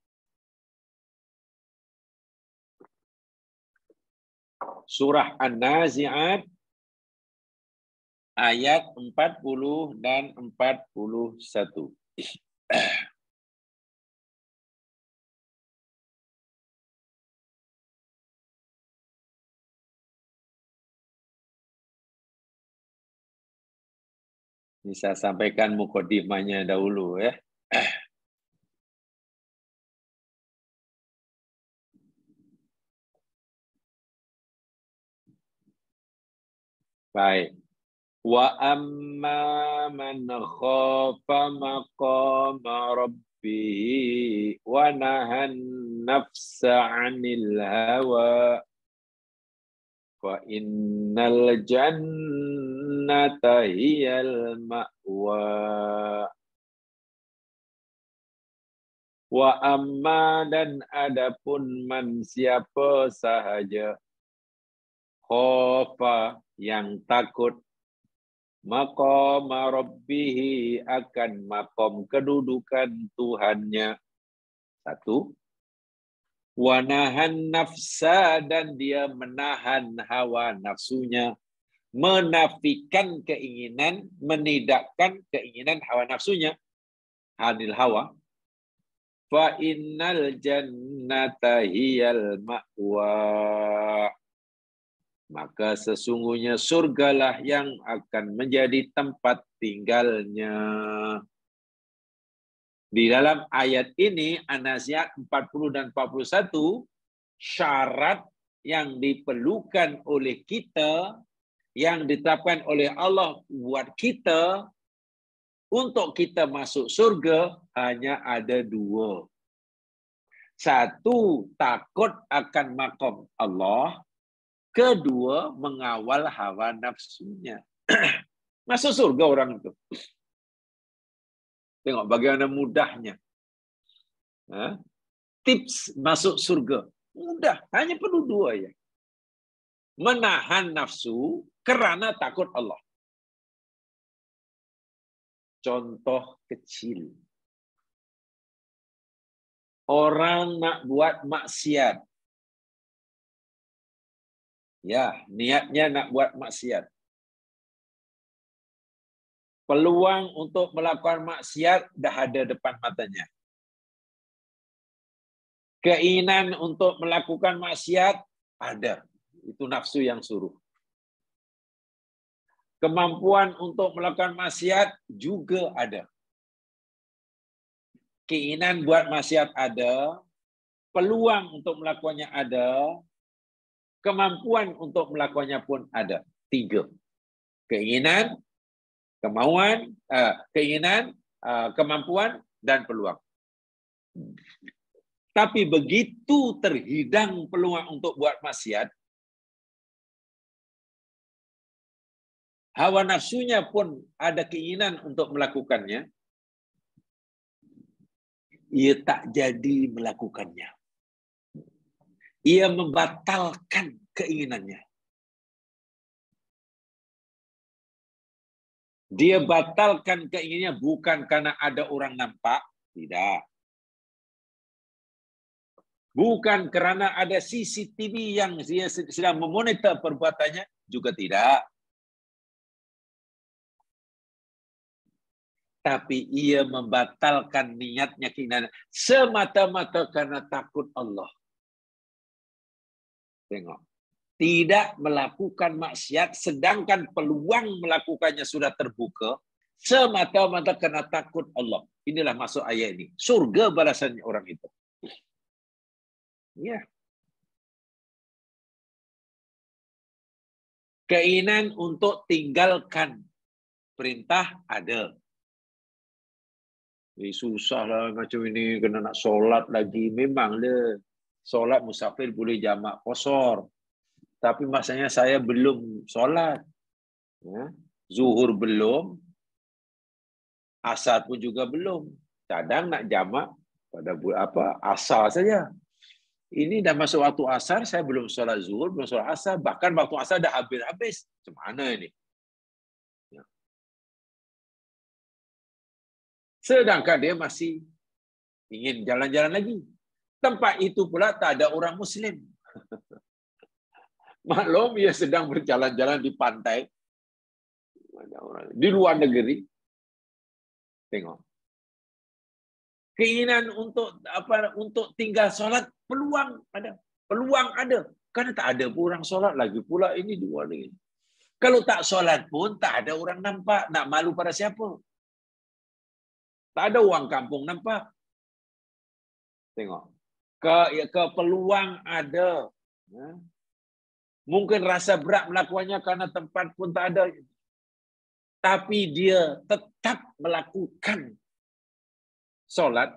Surah An-Nazi'at ayat 40 dan 41. Bisa sampaikan mukadimahnya dahulu ya. Baik. Wa amma man khafa maqama rabbih wa nahan nafsa 'anil hawa fa innal jannata hiyal ma'wa. Wa amma dan adapun man siapa sahaja khafa yang takut maqama rabbih akan maqam kedudukan Tuhannya. Satu. Wa nahan nafsa dan dia menahan hawa nafsunya, menafikan keinginan, menidakkan keinginan hawa nafsunya, anil hawa. Fa innal jannata hiyal ma'wa. Maka sesungguhnya surgalah yang akan menjadi tempat tinggalnya. Di dalam ayat ini, An-Nazi'at 40 dan 41, syarat yang diperlukan oleh kita, yang ditetapkan oleh Allah buat kita, untuk kita masuk surga, hanya ada dua. Satu, takut akan maqam Allah. Kedua, mengawal hawa nafsunya. Masuk surga orang itu. Tengok bagaimana mudahnya. Tips masuk surga. Mudah, hanya perlu dua ya. Menahan nafsu kerana takut Allah. Contoh kecil. Orang nak buat maksiat. Ya, niatnya nak buat maksiat. Peluang untuk melakukan maksiat dah ada depan matanya. Keinginan untuk melakukan maksiat ada. Itu nafsu yang suruh. Kemampuan untuk melakukan maksiat juga ada. Keinginan buat maksiat ada. Peluang untuk melakukannya ada. Kemampuan untuk melakukannya pun ada. 3. Keinginan, kemauan, kemampuan, dan peluang. Tapi begitu terhidang peluang untuk buat maksiat, hawa nafsunya pun ada keinginan untuk melakukannya, ia tak jadi melakukannya. Ia membatalkan keinginannya. Dia batalkan keinginannya bukan karena ada orang nampak, tidak. Bukan kerana ada CCTV yang dia sedang memonitor perbuatannya, juga tidak. Tapi ia membatalkan niatnya keinginan semata-mata karena takut Allah. Tengok. Tidak melakukan maksiat sedangkan peluang melakukannya sudah terbuka semata-mata karena takut Allah. Inilah maksud ayat ini. Surga balasannya orang itu. Ya. Keinginan untuk tinggalkan perintah ada. Susahlah macam ini, kena nak solat lagi. Memanglah solat musafir boleh jamak qasar. Tapi masanya saya belum solat. Ya. Zuhur belum. Asar pun juga belum. Kadang nak jamak pada asar saja. Ini dah masuk waktu asar, saya belum solat zuhur, belum solat asar. Bahkan waktu asar dah habis-habis. Macam mana ini? Ya. Sedangkan dia masih ingin jalan-jalan lagi. Tempat itu pula tak ada orang Muslim. Maklum ia sedang berjalan-jalan di pantai. Di luar negeri. Tengok. Keinginan untuk tinggal solat, peluang ada. Peluang ada. Karena tak ada pun orang solat lagi pula ini di luar negeri. Kalau tak solat pun tak ada orang nampak. Nak malu pada siapa? Tak ada orang kampung nampak. Tengok. Ke peluang ada. Mungkin rasa berat melakukannya karena tempat pun tak ada. Tapi dia tetap melakukan solat.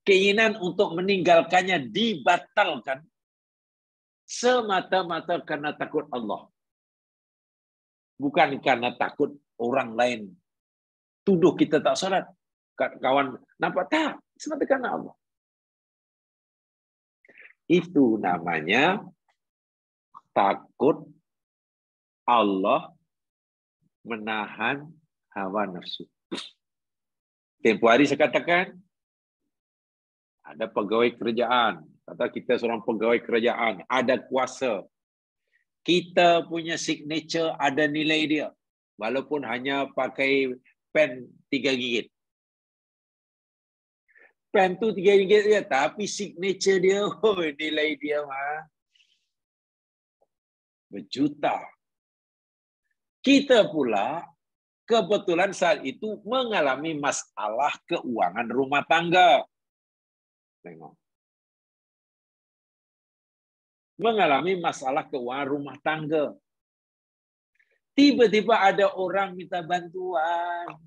keinginan untuk meninggalkannya dibatalkan semata-mata karena takut Allah. Bukan karena takut orang lain tuduh kita tak salat. Kawan nampak tak? Semata karena Allah. Itu namanya takut Allah menahan hawa nafsu. Tempoh hari saya katakan, ada pegawai kerajaan. Kata kita seorang pegawai kerajaan, ada kuasa. Kita punya signature ada nilai dia. Walaupun hanya pakai pen 3 ringgit. Pen tu 3 ringgit dia, tapi signature dia, oh, nilai dia mah berjuta. Kita pula kebetulan saat itu mengalami masalah keuangan rumah tangga. Tengok. Mengalami masalah keuangan rumah tangga. Tiba-tiba ada orang minta bantuan.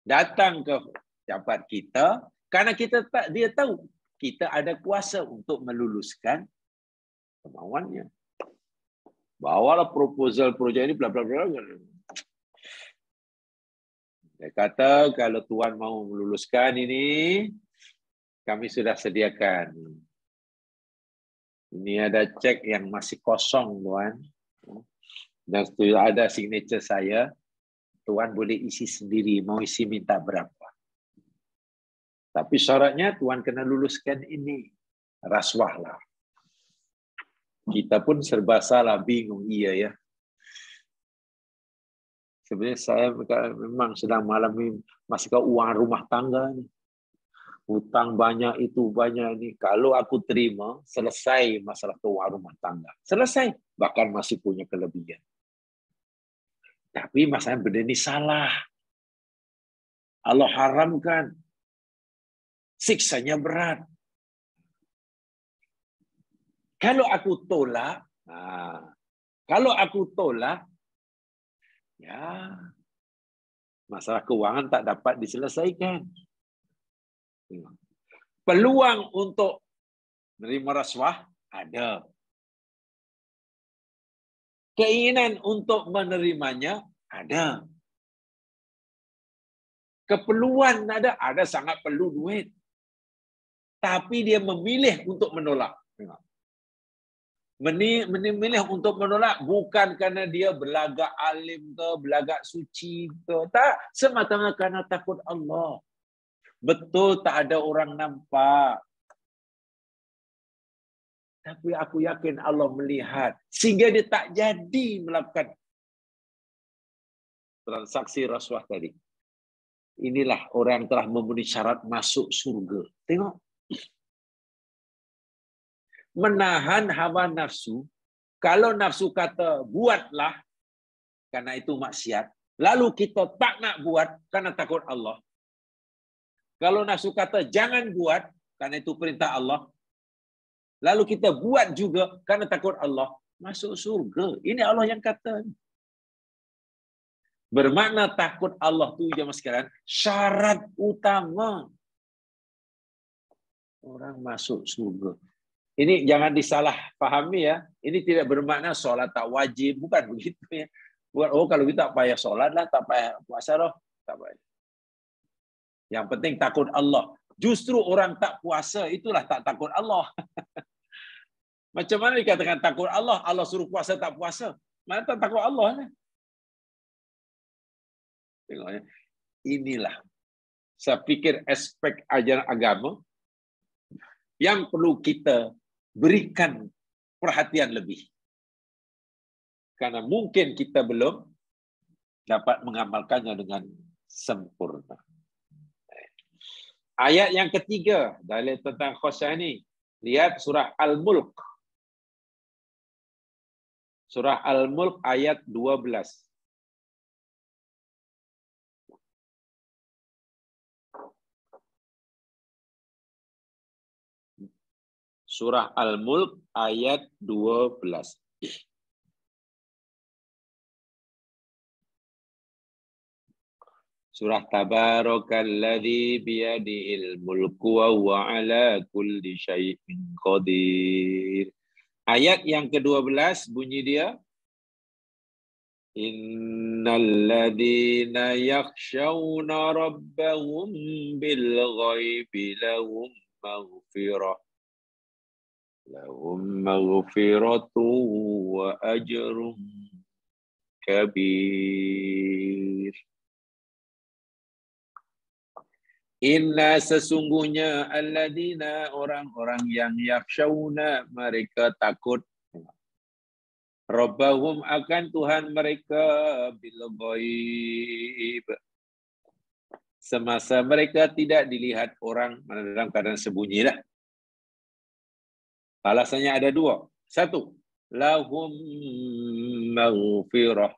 Datang ke pejabat kita, karena dia tahu kita ada kuasa untuk meluluskan kemauannya. Bawalah proposal projek ini, bla bla bla. Dia kata, kalau Tuan mau meluluskan ini, kami sudah sediakan. Ini ada cek yang masih kosong, Tuan. Dan sudah ada signature saya. Tuan boleh isi sendiri, mau isi minta berapa. Tapi syaratnya Tuan kena luluskan ini. Rasuah lah. Kita pun serba salah, bingung. Iya ya. Sebenarnya saya memang sedang mengalami masalah uang rumah tangga ni. Hutang banyak itu banyak ni. Kalau aku terima, selesai masalah keuangan rumah tangga. Selesai. Bahkan masih punya kelebihan. Tapi masalah benda ni salah. Allah haramkan. Siksanya berat. Kalau aku tolak, ya, masalah keuangan tak dapat diselesaikan. Peluang untuk menerima rasuah ada. Keinginan untuk menerimanya ada. Keperluan ada sangat perlu duit. Tapi dia memilih untuk menolak. Memilih untuk menolak bukan kerana dia berlagak alim ke, berlagak suci ke. Tak, semata-mata kerana takut Allah. Betul tak ada orang nampak. Tapi aku yakin Allah melihat. Sehingga dia tak jadi melakukan transaksi rasuah tadi. Inilah orang yang telah memenuhi syarat masuk surga. Tengok. Menahan hawa nafsu. Kalau nafsu kata buatlah karena itu maksiat, lalu kita tak nak buat karena takut Allah. Kalau nafsu kata jangan buat karena itu perintah Allah, lalu kita buat juga karena takut Allah, masuk surga. Ini Allah yang kata. Bermakna takut Allah tu jemaah sekalian syarat utama orang masuk surga. Ini jangan disalah fahami ya. Ini tidak bermakna solat tak wajib, bukan begitu ya. Bukan kalau kita tak payah solat lah, tak payah puasa lah, tak payah. Yang penting takut Allah. Justru orang tak puasa itulah tak takut Allah. Macam mana dikatakan takut Allah? Allah suruh puasa tak puasa. Mana tak takut Allah ni? Tengoknya. Inilah saya pikir aspek ajaran agama yang perlu kita berikan perhatian lebih. Karena mungkin kita belum dapat mengamalkannya dengan sempurna. Ayat yang ketiga dalil tentang khusyuk ini. Lihat surah Al-Mulk. Surah Al-Mulk ayat 12. Surah Al-Mulk ayat 12. Surah Tabarakalladzi biyadihil mulku wa huwa ala kulli syai'in qadir. Ayat yang ke-12 bunyi dia, Innal ladzina yakhshawna rabbahum bil ghaibi lahum maghfiratu wa ajrun kabir. Inna sesungguhnya alladzina orang-orang yang yakhshawna mereka takut Rabbahum akan Tuhan mereka bil ghaib. Semasa mereka tidak dilihat orang dalam keadaan sembunyi dah. Alasannya ada dua. Satu, lahum maghfirah.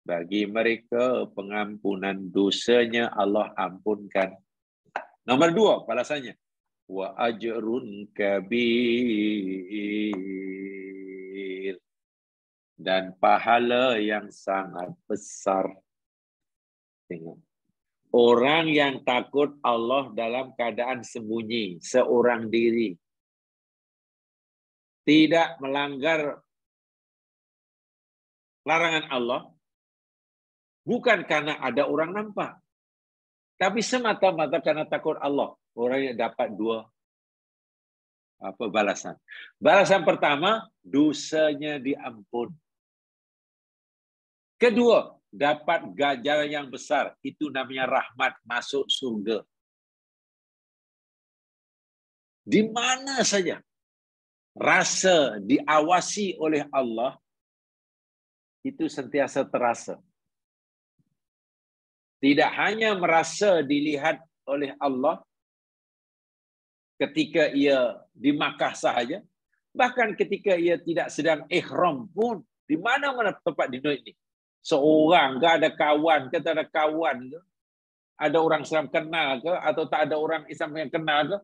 Bagi mereka pengampunan dosanya Allah ampunkan. Nomor dua, alasannya wa ajrun kabir. Dan pahala yang sangat besar. Tengok. Orang yang takut Allah dalam keadaan sembunyi, seorang diri. Tidak melanggar larangan Allah. Bukan karena ada orang nampak. Tapi semata-mata karena takut Allah. Orang yang dapat dua balasan. Balasan pertama, dosanya diampun. Kedua, dapat ganjaran yang besar. Itu namanya rahmat, masuk surga. Di mana saja rasa diawasi oleh Allah, itu sentiasa terasa. Tidak hanya merasa dilihat oleh Allah ketika ia di Makkah sahaja, bahkan ketika ia tidak sedang ihram pun, di mana-mana tempat di dunia ini. Seorang ke, ada kawan ke, tak ada kawan ke, ada orang Islam kenal ke, atau tak ada orang Islam yang kenal ke,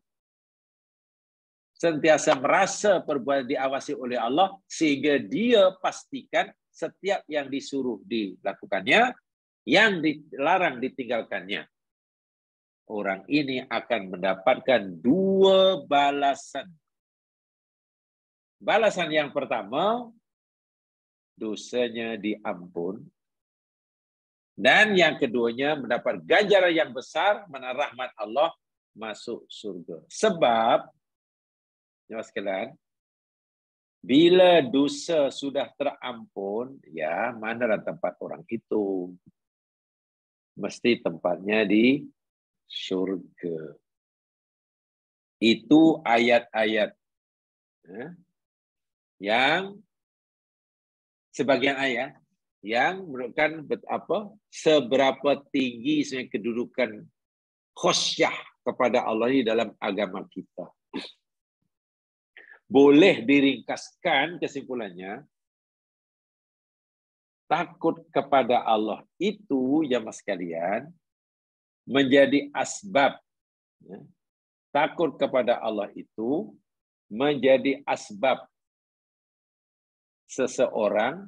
sentiasa merasa perbuatan diawasi oleh Allah, sehingga dia pastikan setiap yang disuruh dilakukannya, yang dilarang ditinggalkannya. Orang ini akan mendapatkan dua balasan. Balasan yang pertama, dosanya diampun. Dan yang keduanya mendapat ganjaran yang besar, mana rahmat Allah, masuk surga. Sebab, jemaah sekalian, bila dosa sudah terampun, ya manalah tempat orang itu? Mesti tempatnya di surga. Itu ayat-ayat yang sebagian ayat yang menunjukkan seberapa tinggi sebenarnya kedudukan khusyah kepada Allah ini dalam agama kita. Boleh diringkaskan kesimpulannya, takut kepada Allah itu, jamaah sekalian, menjadi asbab. Takut kepada Allah itu menjadi asbab seseorang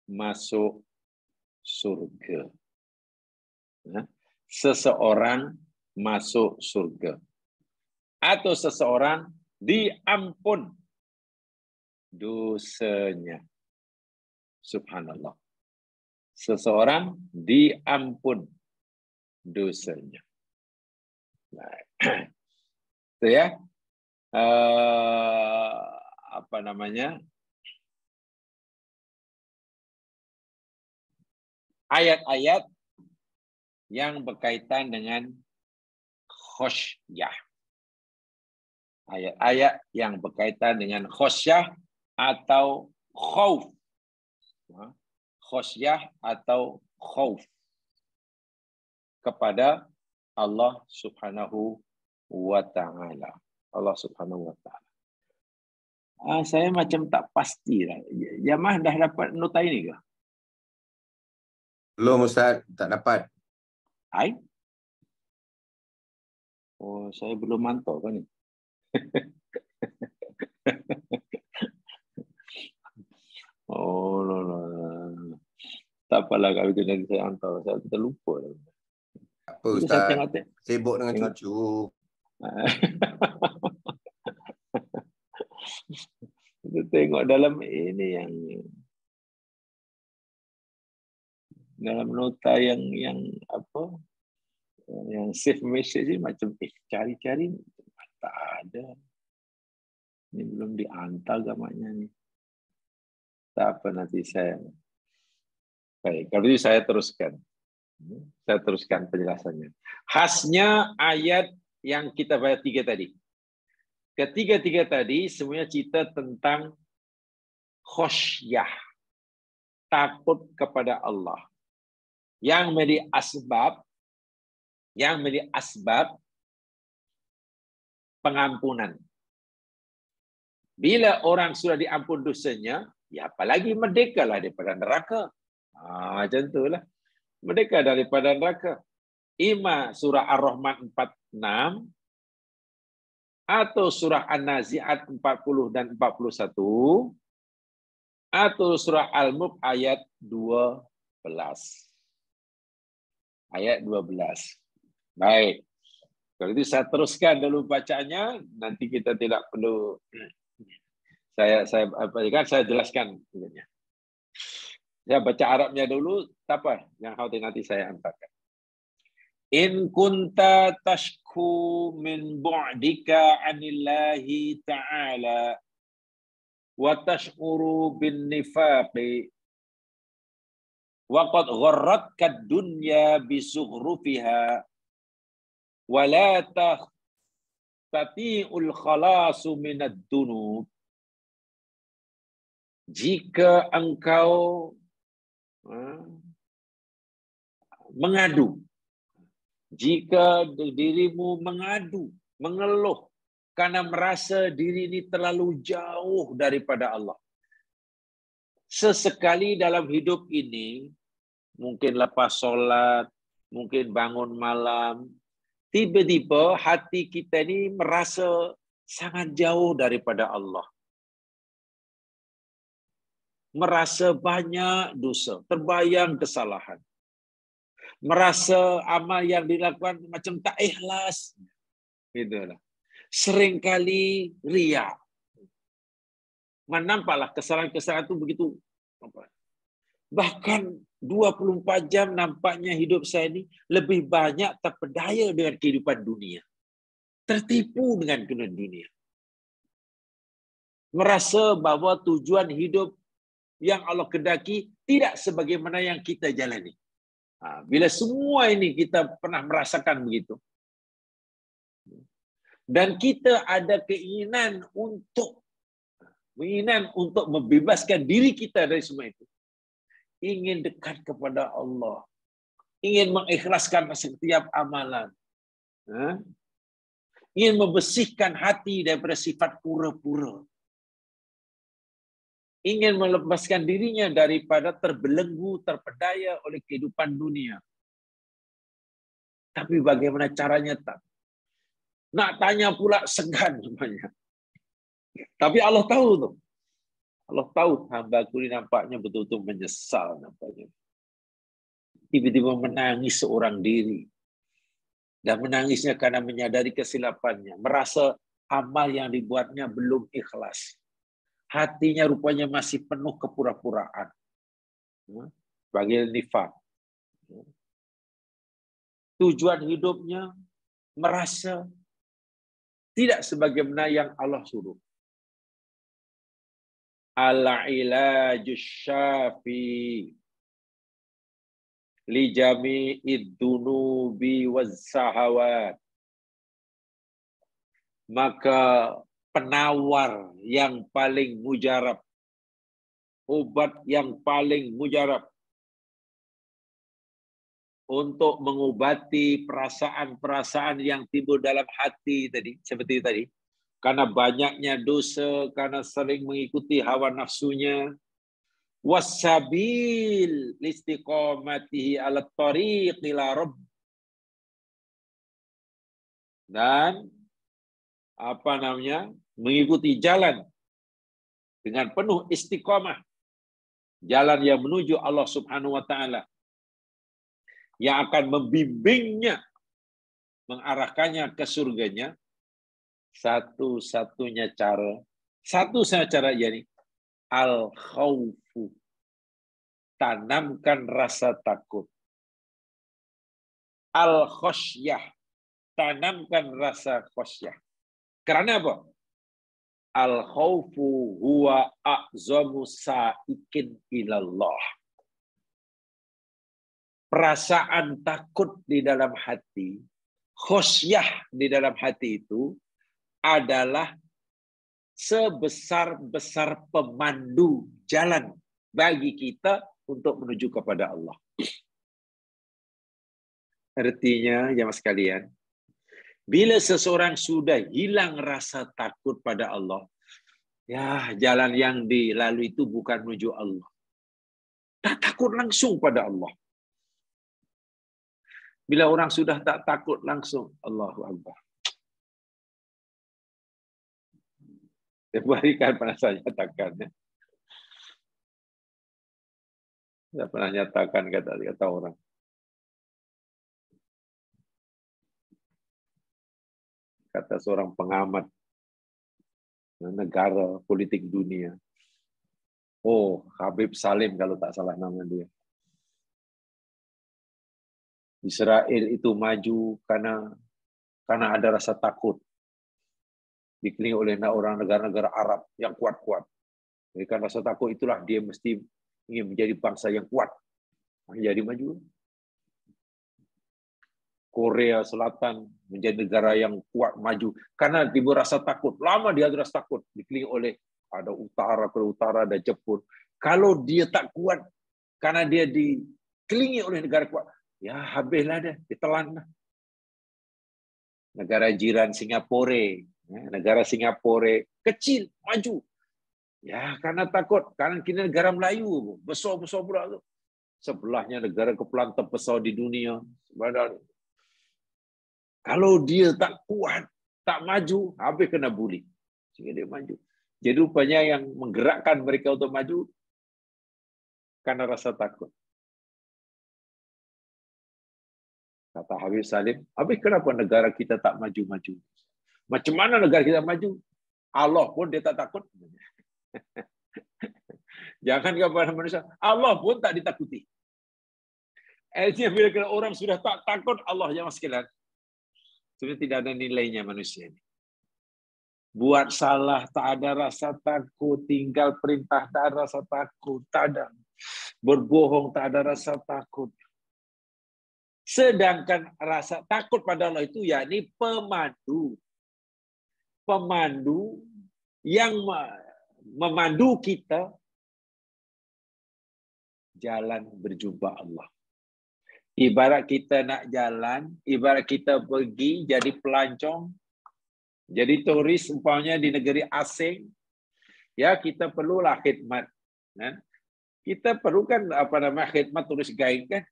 masuk surga. Seseorang masuk surga. Atau seseorang diampun dosanya. Subhanallah. Seseorang diampun dosanya. Nah, itu ya. Ayat-ayat yang berkaitan dengan khusyah. Ayat-ayat yang berkaitan dengan khusyah atau khauf. Khusyah atau khauf kepada Allah Subhanahu wa ta'ala. Allah Subhanahu wa ta'ala. Saya macam tak pasti lah. Jamaah dah dapat nota ini ke? Belum Ustaz, tak dapat. Hai? Oh, saya belum mantau kan ni. Oh, no. Tak apalah kalau itu nanti saya hantar. Saya terlupa. Apa Itu saya Ustaz? tengok. Sibuk dengan Tengok. cucu. Itu tengok dalam ini yang dalam nota yang apa? Yang save message ni macam cari-cari tak ada. Ini belum dihantar gambarnya ni. Tak apa nanti saya. Baik, kalau itu saya teruskan. Saya teruskan penjelasannya. Khasnya ayat yang kita baca 3 tadi. Ketiga-tiga tadi semuanya cerita tentang khosyah, takut kepada Allah. Yang menjadi asbab pengampunan. Bila orang sudah diampun dosanya, ya apalagi merdekalah daripada neraka. Macam itulah. Merdeka daripada neraka. Ima surah Ar-Rahman 46 atau surah An-Nazi'at 40 dan 41 atau surah Al-Mulk ayat 12. Ayat 12. Baik. Kalau itu saya teruskan dulu bacanya, nanti kita tidak perlu saya jelaskan dulunya. Saya baca Arabnya dulu, tak apa, yang nanti saya hantarkan. In kunta tashku min bu'dika anillahi ta'ala wa tash'uru bin nifaqi wa qad gharratka ad-dunya bi sughrufiha wa la tastati'ul khalasu min ad-dunub. Jika engkau mengadu, jika dirimu mengadu, mengeluh karena merasa diri ini terlalu jauh daripada Allah. Sesekali dalam hidup ini, mungkin lepas solat, mungkin bangun malam, tiba-tiba hati kita ini merasa sangat jauh daripada Allah. Merasa banyak dosa, terbayang kesalahan. Merasa amal yang dilakukan macam tak ikhlas. Itulah. Seringkali riak. Menampaklah kesalahan-kesalahan itu begitu. Bahkan 24 jam nampaknya hidup saya ini lebih banyak terpedaya dengan kehidupan dunia. Tertipu dengan kehidupan dunia. Merasa bahwa tujuan hidup yang Allah kedaki tidak sebagaimana yang kita jalani. Bila semua ini kita pernah merasakan begitu. Dan kita ada keinginan untuk membebaskan diri kita dari semua itu. Ingin dekat kepada Allah. Ingin mengikhlaskan setiap amalan. Ingin membersihkan hati daripada sifat pura-pura. Ingin melepaskan dirinya daripada terbelenggu, terpedaya oleh kehidupan dunia. Tapi bagaimana caranya tak? Nak tanya pula segan semuanya. Tapi Allah tahu tu. Allah tahu hamba aku ini nampaknya betul-betul menyesal nampaknya. Tiba-tiba menangis seorang diri. Dan menangisnya karena menyadari kesilapannya. Merasa amal yang dibuatnya belum ikhlas. Hatinya rupanya masih penuh kepura-puraan. Bagi nifaq. Tujuan hidupnya merasa tidak sebagaimana yang Allah suruh. Al-ilajus syafi li jami'id dunubi wazzahawat. Maka penawar yang paling mujarab, obat yang paling mujarab untuk mengobati perasaan-perasaan yang timbul dalam hati tadi, seperti tadi, karena banyaknya dosa, karena sering mengikuti hawa nafsunya, wasabil listiqamatihi ala tariq ila rabb, dan mengikuti jalan dengan penuh istiqamah jalan yang menuju Allah Subhanahu wa taala, yang akan membimbingnya, mengarahkannya ke surganya, satu-satunya cara yakni al-khawfu, tanamkan rasa takut. Al-khosyah, tanamkan rasa khosyah. Karena apa? Al-khawfu huwa a'zamu sa'ikin ilallah. Perasaan takut di dalam hati, khosyah di dalam hati itu adalah sebesar-besar pemandu jalan bagi kita untuk menuju kepada Allah. Artinya, jemaah sekalian, bila seseorang sudah hilang rasa takut pada Allah, ya jalan yang dilalui itu bukan menuju Allah. Tak takut langsung pada Allah. Bila orang sudah tak takut langsung, Allahu Akbar. Berikan pernah saya nyatakan. Ya. Saya pernah nyatakan kata orang. Kata seorang pengamat negara politik dunia. Oh, Habib Salim kalau tak salah nama dia. Israel itu maju karena ada rasa takut. Dikelilingi oleh orang negara-negara Arab yang kuat-kuat. Karena rasa takut itulah dia mesti ingin menjadi bangsa yang kuat. Jadi maju. Korea Selatan menjadi negara yang kuat maju karena timbul rasa takut. Lama dia ada rasa takut, dikelilingi oleh ada Korea Utara, ada Jepun. Kalau dia tak kuat karena dia dikelilingi oleh negara kuat, ya habislah dia, ditelan. Negara jiran Singapura, negara Singapura kecil maju. Ya karena takut, karena kita negara Melayu besar-besar pula tu. Sebelahnya negara kepulauan terbesar di dunia. Kalau dia tak kuat, tak maju, habis kena bully. Sehingga dia maju. Jadi rupanya yang menggerakkan mereka untuk maju karena rasa takut. Kata Habib Salim, habis kenapa negara kita tak maju-maju? Macam mana negara kita maju? Allah pun dia tak takut. Jangan kepada manusia, Allah pun tak ditakuti. Artinya bila orang sudah tak takut Allah, jemaah sekalian, sebenarnya tidak ada nilainya manusia ini. Buat salah tak ada rasa takut, tinggal perintah tak ada rasa takut, tak ada. Berbohong tak ada rasa takut. Sedangkan rasa takut pada Allah itu yakni pemandu. Pemandu yang memandu kita jalan berjumpa Allah. Ibarat kita nak jalan, ibarat kita pergi jadi pelancong, jadi turis umpamanya di negeri asing, ya kita perlulah khidmat. Kan? Kita perlukan khidmat turis guide kan.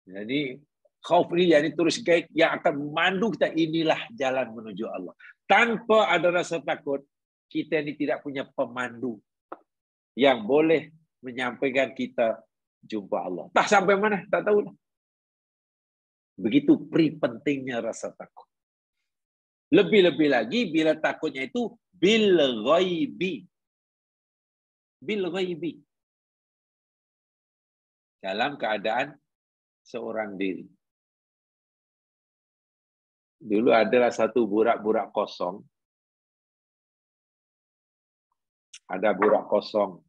Jadi khauf ini yakni turis guide yang akan memandu kita, inilah jalan menuju Allah. Tanpa ada rasa takut, kita ini tidak punya pemandu yang boleh menyampaikan kita jumpa Allah. Tak sampai mana, tak tahu. Begitu pentingnya rasa takut. Lebih-lebih lagi bila takutnya itu bil ghaibi. Bil ghaibi. Dalam keadaan seorang diri. Dulu adalah satu burak-burak kosong. Ada burak kosong.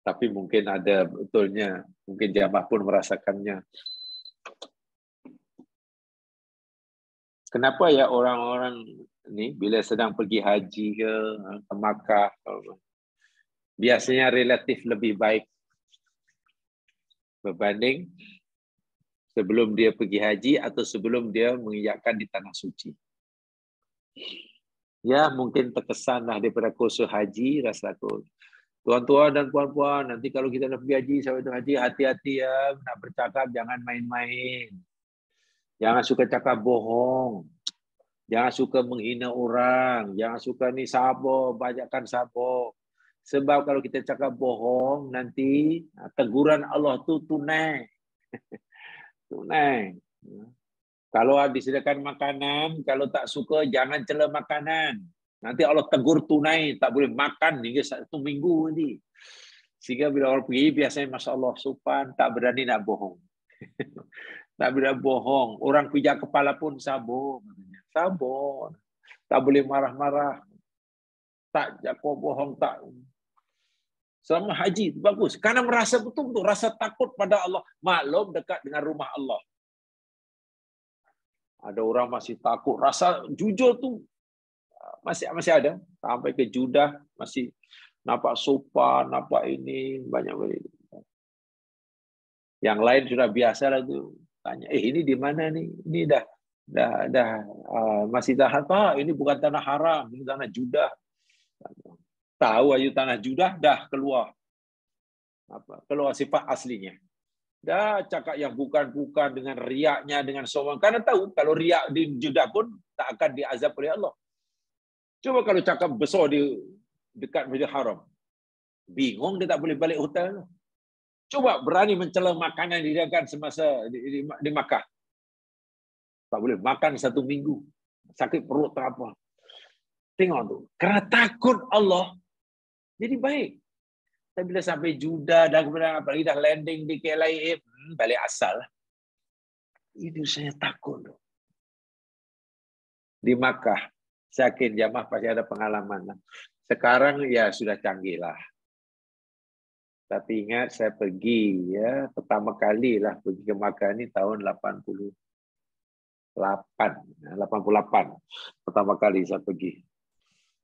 Tapi mungkin ada betulnya, mungkin jamaah pun merasakannya. Kenapa ya orang-orang ni bila sedang pergi haji ke Makkah, biasanya relatif lebih baik berbanding sebelum dia pergi haji atau sebelum dia menginjakkan di tanah suci. Ya mungkin terkesanlah daripada kursus haji, rasa aku. Tuan-tuan dan puan-puan, nanti kalau kita nak pergi haji, sampai tu haji, hati-hati ya, nak bercakap jangan main-main. Jangan suka cakap bohong. Jangan suka menghina orang. Jangan suka ni sabar, banyakkan sabar. Sebab kalau kita cakap bohong, nanti teguran Allah tu tunai. Tunai. Kalau disediakan makanan, kalau tak suka, jangan cela makanan. Nanti Allah tegur tunai, tak boleh makan hingga 1 minggu nanti. Sehingga bila orang pergi, biasanya Masya Allah, sopan, tak berani nak bohong. Tak berani bohong. Orang pijak kepala pun sabar. Sabar. Tak boleh marah-marah. Tak jago bohong, tak. Selama haji, bagus. Karena merasa betul-betul, rasa takut pada Allah. Maklum dekat dengan rumah Allah. Ada orang masih takut. Rasa jujur tu masih ada. Sampai ke Judah, masih nampak sopan, nampak ini, banyak. Yang lain sudah biasa lah tu. Tanya, ini di mana ni? Ini dah masih tahan apa? Ini bukan tanah haram, ini tanah Judah. Tahu ayu tanah Judah dah keluar. Keluar sifat aslinya. Dah cakap yang bukan-bukan dengan riaknya, dengan sombong. Karena tahu kalau riak di Judah pun tak akan diazab oleh Allah. Coba kalau cakap besar di dekat Masjidil Haram. Bingung dia tak boleh balik hotel. Coba berani mencela makanan didirikan semasa di Makkah. Tak boleh makan 1 minggu. Sakit perut tak apa. Tengok tu. Kerana takut Allah, jadi baik. Tapi bila sampai Judah, dah kemudian apalagi dah landing di KLIA, balik asal. Ini saya takut. Di Makkah, saya yakin jamaah pasti ada pengalaman. Sekarang ya sudah canggih lah. Tapi ingat saya pergi ya pertama kali lah pergi ke Makkah ni tahun 88. Pertama kali saya pergi.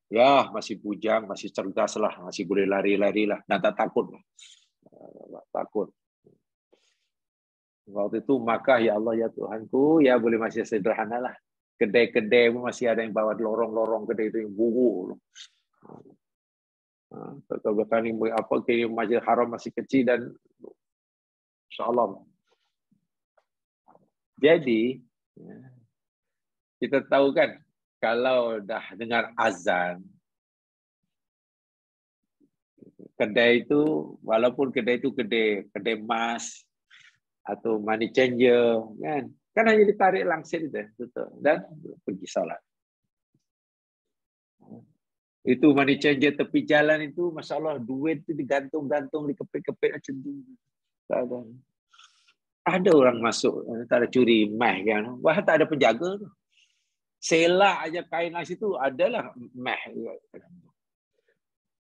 Ya, masih bujang, masih cerdas lah, masih boleh lari-lari lah, dan tak takut lah. Takut. Waktu itu Makkah, ya Allah, ya Tuhanku, ya boleh masih sederhana lah. Kedai-kedai pun masih ada yang bawa lorong-lorong kedai itu yang buruk. Kalau kali apa kini Masjidil Haram masih kecil dan insya-Allah. Jadi kita tahu kan kalau dah dengar azan, kedai itu walaupun kedai itu kedai emas atau money changer kan hanya ditarik langsir itu betul dan pergi salat. Itu money changer tepi jalan itu, Masya Allah, duit itu digantung-gantung, dikepit-kepit macam tu. Ada orang masuk, tak ada curi meh kan. Wah, tak ada penjaga tu. Selak aja kain nasi tu, adalah meh.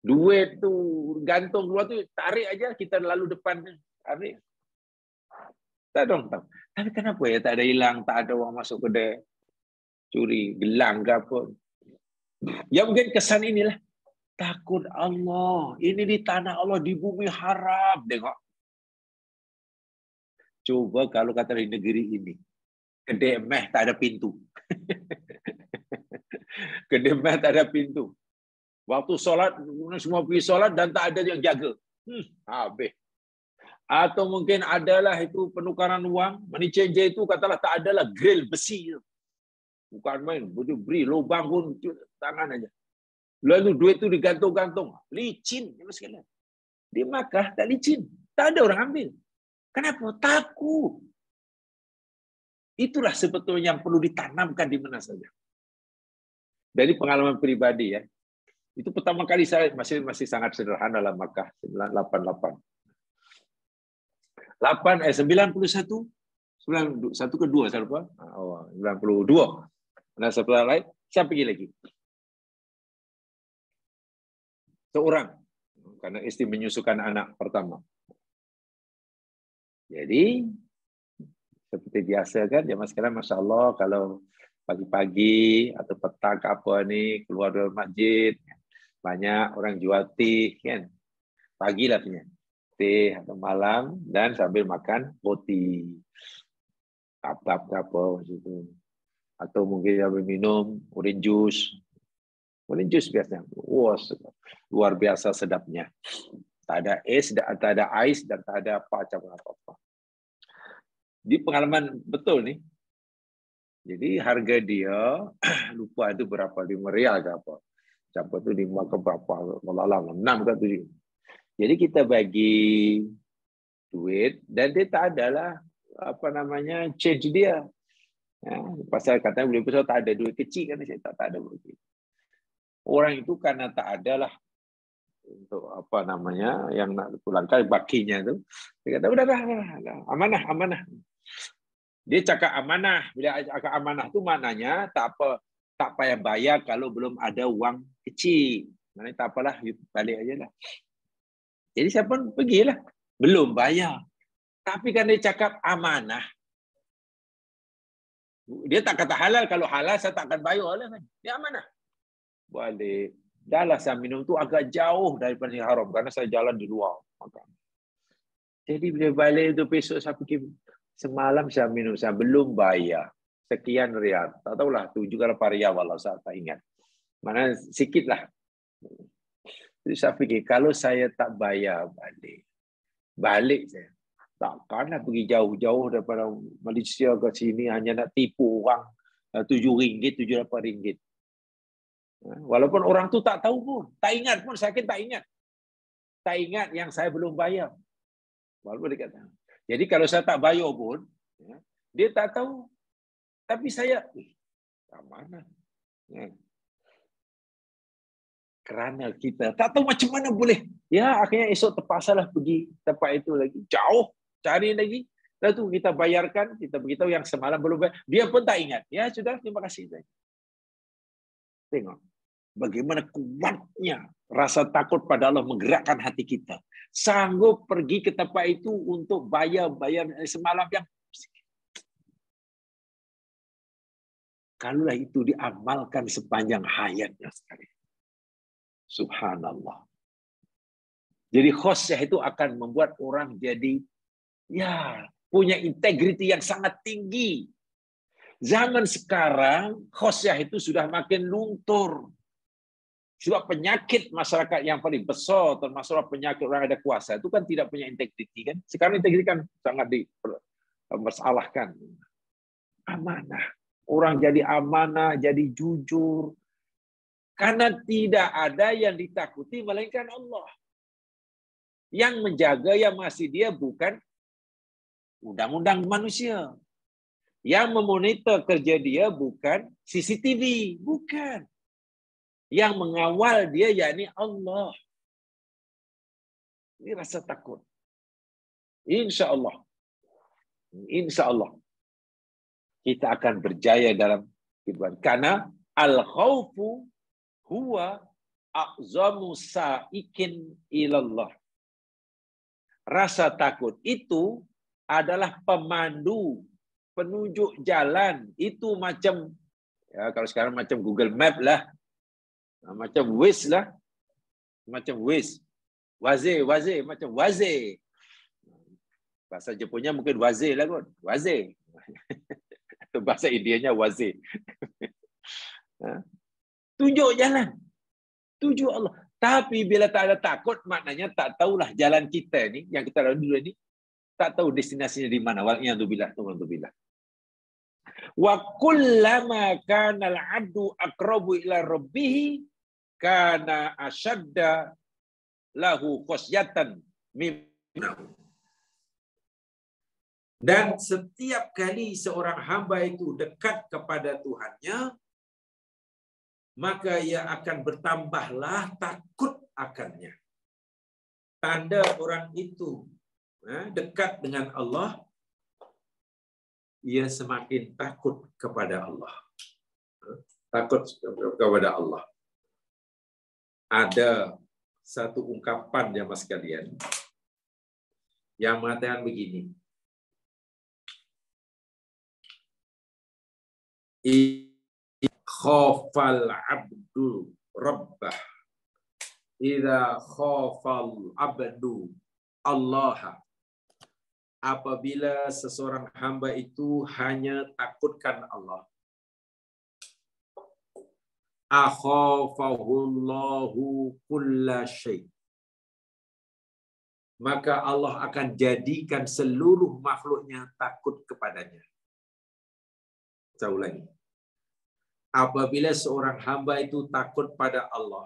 Duit tu gantung keluar tu, tarik aja, kita lalu depan. Tarik. Tak dong, tak. Tapi kenapa ya tak ada hilang, tak ada orang masuk kedai curi, gelang ke apa. Ya mungkin kesan inilah. Takut Allah. Ini di tanah Allah, di bumi haram. Tengok. Coba kalau kata di negeri ini. Kedai meh tak ada pintu. Kedai meh tak ada pintu. Waktu solat, semua pergi solat dan tak ada yang jaga. Habis. Atau mungkin adalah itu penukaran wang. Money changer itu katalah tak adalah grill besi. Bukan main. Beri lubang pun tangan aja. Lalu duit itu digantung-gantung. Licin. Di Makkah tak licin. Tak ada orang ambil. Kenapa? Takut. Itulah sebetulnya yang perlu ditanamkan di mana saja. Dari pengalaman pribadi ya. Itu pertama kali saya masih sangat sederhana lah Makkah 988. 91 ke 2 saya lupa. 92. Nah, setelah lain saya pergi lagi. Seorang karena istri menyusukan anak pertama. Jadi seperti biasa kan zaman sekarang Masya Allah kalau pagi-pagi atau petang apa ni keluar dari masjid banyak orang jual teh kan. Pagi lah punya. Teh atau malam dan sambil makan roti. Apa macam itu. Atau mungkin sambil minum orange juice. Orange juice biasanya. Wah, luar biasa sedapnya. Tak ada es, tak ada ais dan tak ada apa-apa. Di pengalaman betul nih. Jadi harga dia lupa itu berapa, 5 rial ke apa. Siapa tu 5 ke berapa? Wallahualam, 6 ke 7. Jadi kita bagi duit dan dia tak adalah apa namanya change dia. Ya, pasal katanya boleh besar tak ada duit kecil kan, saya tak ada begitu. Orang itu karena tak adalah untuk apa namanya yang nak pulangkan bakinya tu, dia kata udah, amanah. Dia cakap amanah. Bila cakap amanah tu maknanya tak payah bayar kalau belum ada wang kecil. Maknanya tak apalah, balik aja lah. Jadi saya pun pergilah. Belum bayar. Tapi kan dia cakap amanah. Dia tak kata halal. Kalau halal saya tak akan bayar lah. Dia amanah. Balik. Dah lah saya minum tu agak jauh daripada yang haram. Kerana saya jalan di luar. Jadi bila balik tu besok saya fikir. Semalam saya minum. Saya belum bayar. Sekian riyal. Tak tahulah 7 ke 8 riyal. Walau saya tak ingat. Mana sikit lah. Jadi saya fikir. Kalau saya tak bayar balik saya. Takkanlah pergi jauh-jauh daripada Malaysia ke sini hanya nak tipu orang RM7, RM7-8. Walaupun orang tu tak tahu pun. Tak ingat pun, saya tak ingat. Tak ingat yang saya belum bayar. Walaupun dia kata. Jadi kalau saya tak bayar pun, dia tak tahu. Tapi saya, mana? Kerana kita tak tahu macam mana boleh. Ya, akhirnya esok terpaksalah pergi tempat itu lagi. Jauh. Cari lagi. Lalu kita bayarkan. Kita beritahu yang semalam belum bayar. Dia pun tak ingat. Ya, sudah. Terima kasih. Tengok. Bagaimana kuatnya rasa takut pada Allah menggerakkan hati kita. Sanggup pergi ke tempat itu untuk bayar semalam yang kalaulah itu diamalkan sepanjang hayatnya sekali. Subhanallah. Jadi khosyah itu akan membuat orang jadi punya integriti yang sangat tinggi. Zaman sekarang khosyah itu sudah makin luntur. Sebab penyakit masyarakat yang paling besar termasuk penyakit orang ada kuasa itu kan tidak punya integriti kan. Sekarang integriti kan sangat dipermasalahkan. Amanah. Orang jadi amanah, jadi jujur. Karena tidak ada yang ditakuti melainkan Allah. Yang menjaga yang masih dia bukan undang-undang manusia. Yang memonitor kerja dia bukan CCTV. Bukan. Yang mengawal dia yakni Allah. Ini rasa takut. Insya Allah. Insya Allah. Kita akan berjaya dalam kehidupan. Karena al-khawfu huwa a'zamu sa'ikin ilallah. Rasa takut itu adalah pemandu, penunjuk jalan. Itu macam, kalau sekarang macam Google Map lah. Macam Waze lah. Macam Waze. Waze, macam Waze. Bahasa Jepunnya mungkin Waze lah kot. Waze. Bahasa Indianya Waze. Tunjuk jalan. Tunjuk Allah. Tapi bila tak ada takut, maknanya tak tahulah jalan kita ni, yang kita lalui dulu ni, tak tahu destinasinya di mana. Wal'iyadzubillah. Wa kullama kana al-'abdu aqrabu ila rabbih kana ashadda lahu khasyatan mimma. Dan setiap kali seorang hamba itu dekat kepada Tuhannya, maka ia akan bertambahlah takut akannya. Tanda orang itu dekat dengan Allah, ia semakin takut kepada Allah. Takut kepada Allah. Ada satu ungkapan jamaah sekalian yang mengatakan begini. Khafal abdu rabbah idza khafal abdu Allah. Apabila seseorang hamba itu hanya takutkan Allah, akhafahullahu kulla syai', maka Allah akan jadikan seluruh makhluknya takut kepadanya. Saya ulangi. apabila seorang hamba itu takut pada Allah,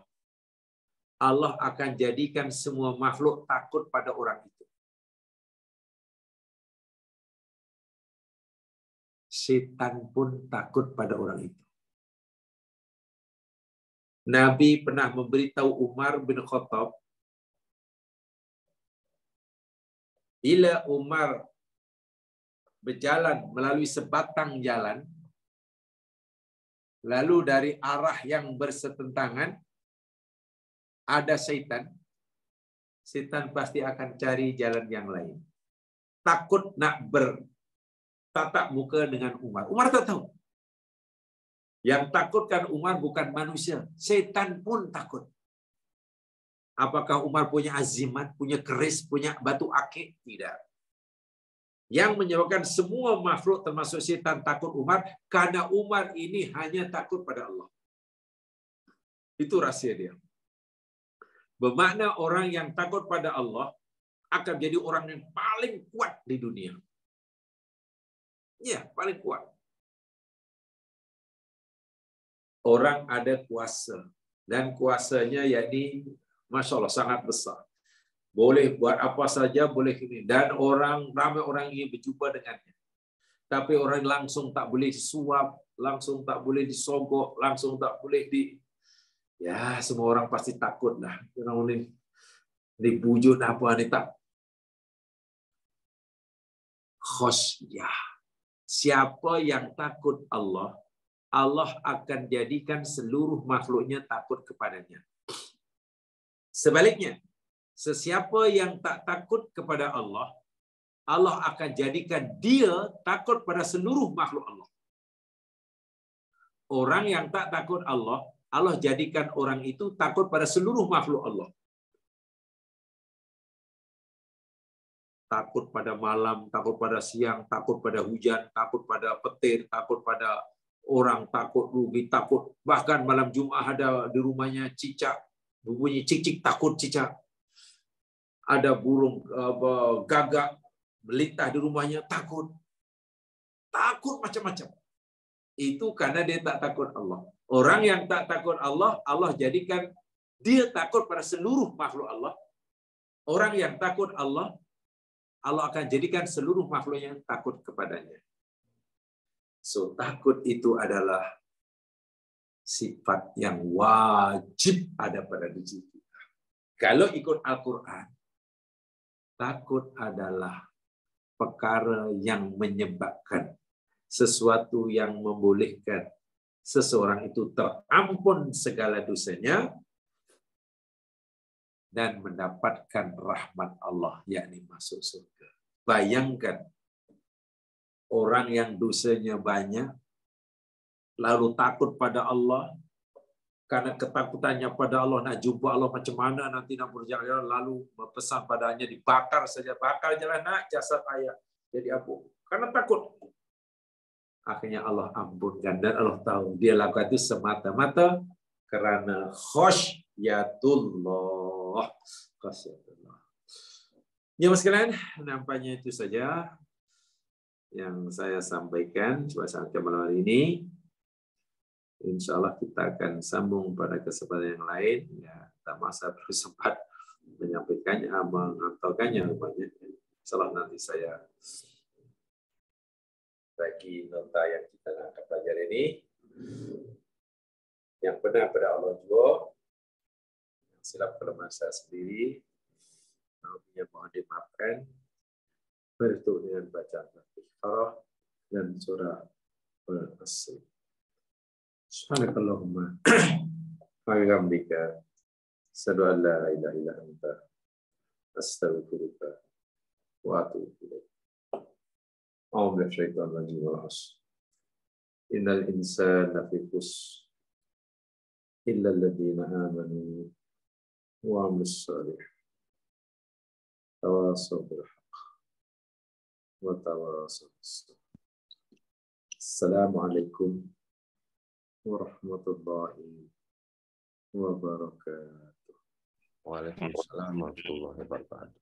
Allah akan jadikan semua makhluk takut pada orang itu. Setan pun takut pada orang itu. Nabi pernah memberitahu Umar bin Khattab, bila Umar berjalan melalui sebatang jalan, lalu dari arah yang bersetentangan ada setan, setan pasti akan cari jalan yang lain. Takut nak bertatap muka dengan Umar. Umar tak tahu. Yang takutkan Umar bukan manusia, setan pun takut. Apakah Umar punya azimat, punya keris, punya batu akik? Tidak. Yang menyebabkan semua makhluk termasuk setan takut Umar, karena Umar ini hanya takut pada Allah. Itu rahsia dia. Bermakna orang yang takut pada Allah akan jadi orang yang paling kuat di dunia. Ya, paling kuat. Orang ada kuasa. Dan kuasanya yakni, Masya Allah, sangat besar. Boleh buat apa saja, boleh ini. Dan ramai orang ingin berjumpa dengannya. Tapi orang langsung tak boleh disuap, langsung tak boleh disogok, langsung tak boleh ya, semua orang pasti takut lah. Orang ini dibujut apa ni tak. Khosyah. Siapa yang takut Allah, Allah akan jadikan seluruh makhluknya takut kepadanya. Sebaliknya, sesiapa yang tak takut kepada Allah, Allah akan jadikan dia takut pada seluruh makhluk Allah. Orang yang tak takut Allah, Allah jadikan orang itu takut pada seluruh makhluk Allah. Takut pada malam, takut pada siang, takut pada hujan, takut pada petir, takut pada orang, takut rugi, takut. Bahkan malam Jumat ada di rumahnya cicak, berbunyi cicik, takut cicak. Ada burung gagak melintah di rumahnya, takut. Takut macam-macam. Itu karena dia tak takut Allah. Orang yang tak takut Allah, Allah jadikan dia takut pada seluruh makhluk Allah. Orang yang takut Allah, Allah akan jadikan seluruh makhluknya takut kepadanya. So, takut itu adalah sifat yang wajib ada pada diri kita. Kalau ikut Al-Quran, takut adalah perkara yang menyebabkan sesuatu yang membolehkan seseorang itu terampun segala dosanya dan mendapatkan rahmat Allah, yakni masuk surga. Bayangkan orang yang dosanya banyak lalu takut pada Allah, karena ketakutannya pada Allah, nak jumpa Allah macam mana nanti nak berjalan, lalu berpesan padanya dibakar saja, bakar jalan nak jasad ayah jadi apa, karena takut. Akhirnya Allah ampunkan dan Allah tahu dia lakukan itu semata-mata karena khasyatullah. Khasyatullah. Ya mas sekalian, nampaknya itu saja yang saya sampaikan coba sampai malam hari ini. Insya Allah kita akan sambung pada kesempatan yang lain. Ya, tak masa bersempat menyampaikannya, mengatakannya banyak. Insya Allah nanti saya bagi nota yang kita akan belajar ini. Yang benar pada Allah juga, silap kelemahan saya sendiri, yang mohon dimaafkan, berikut dengan bacaan Al-Fatihah dan surah Al-Asr. Subhanakallahumma wa bihamdika, asyhadu an la ilaha illa anta, astaghfiruka wa atubu ilaik. A'udzu bisyaitonir rajim wal 'asr. Innal insana lafi khusr illa alladziina aamanu wa 'amilus shalihaati tawassaw bil haqq wa tawassaw bis sabr. Assalamualaikum warahmatullahi wabarakatuh. Waalaikumsalam warahmatullahi wabarakatuh.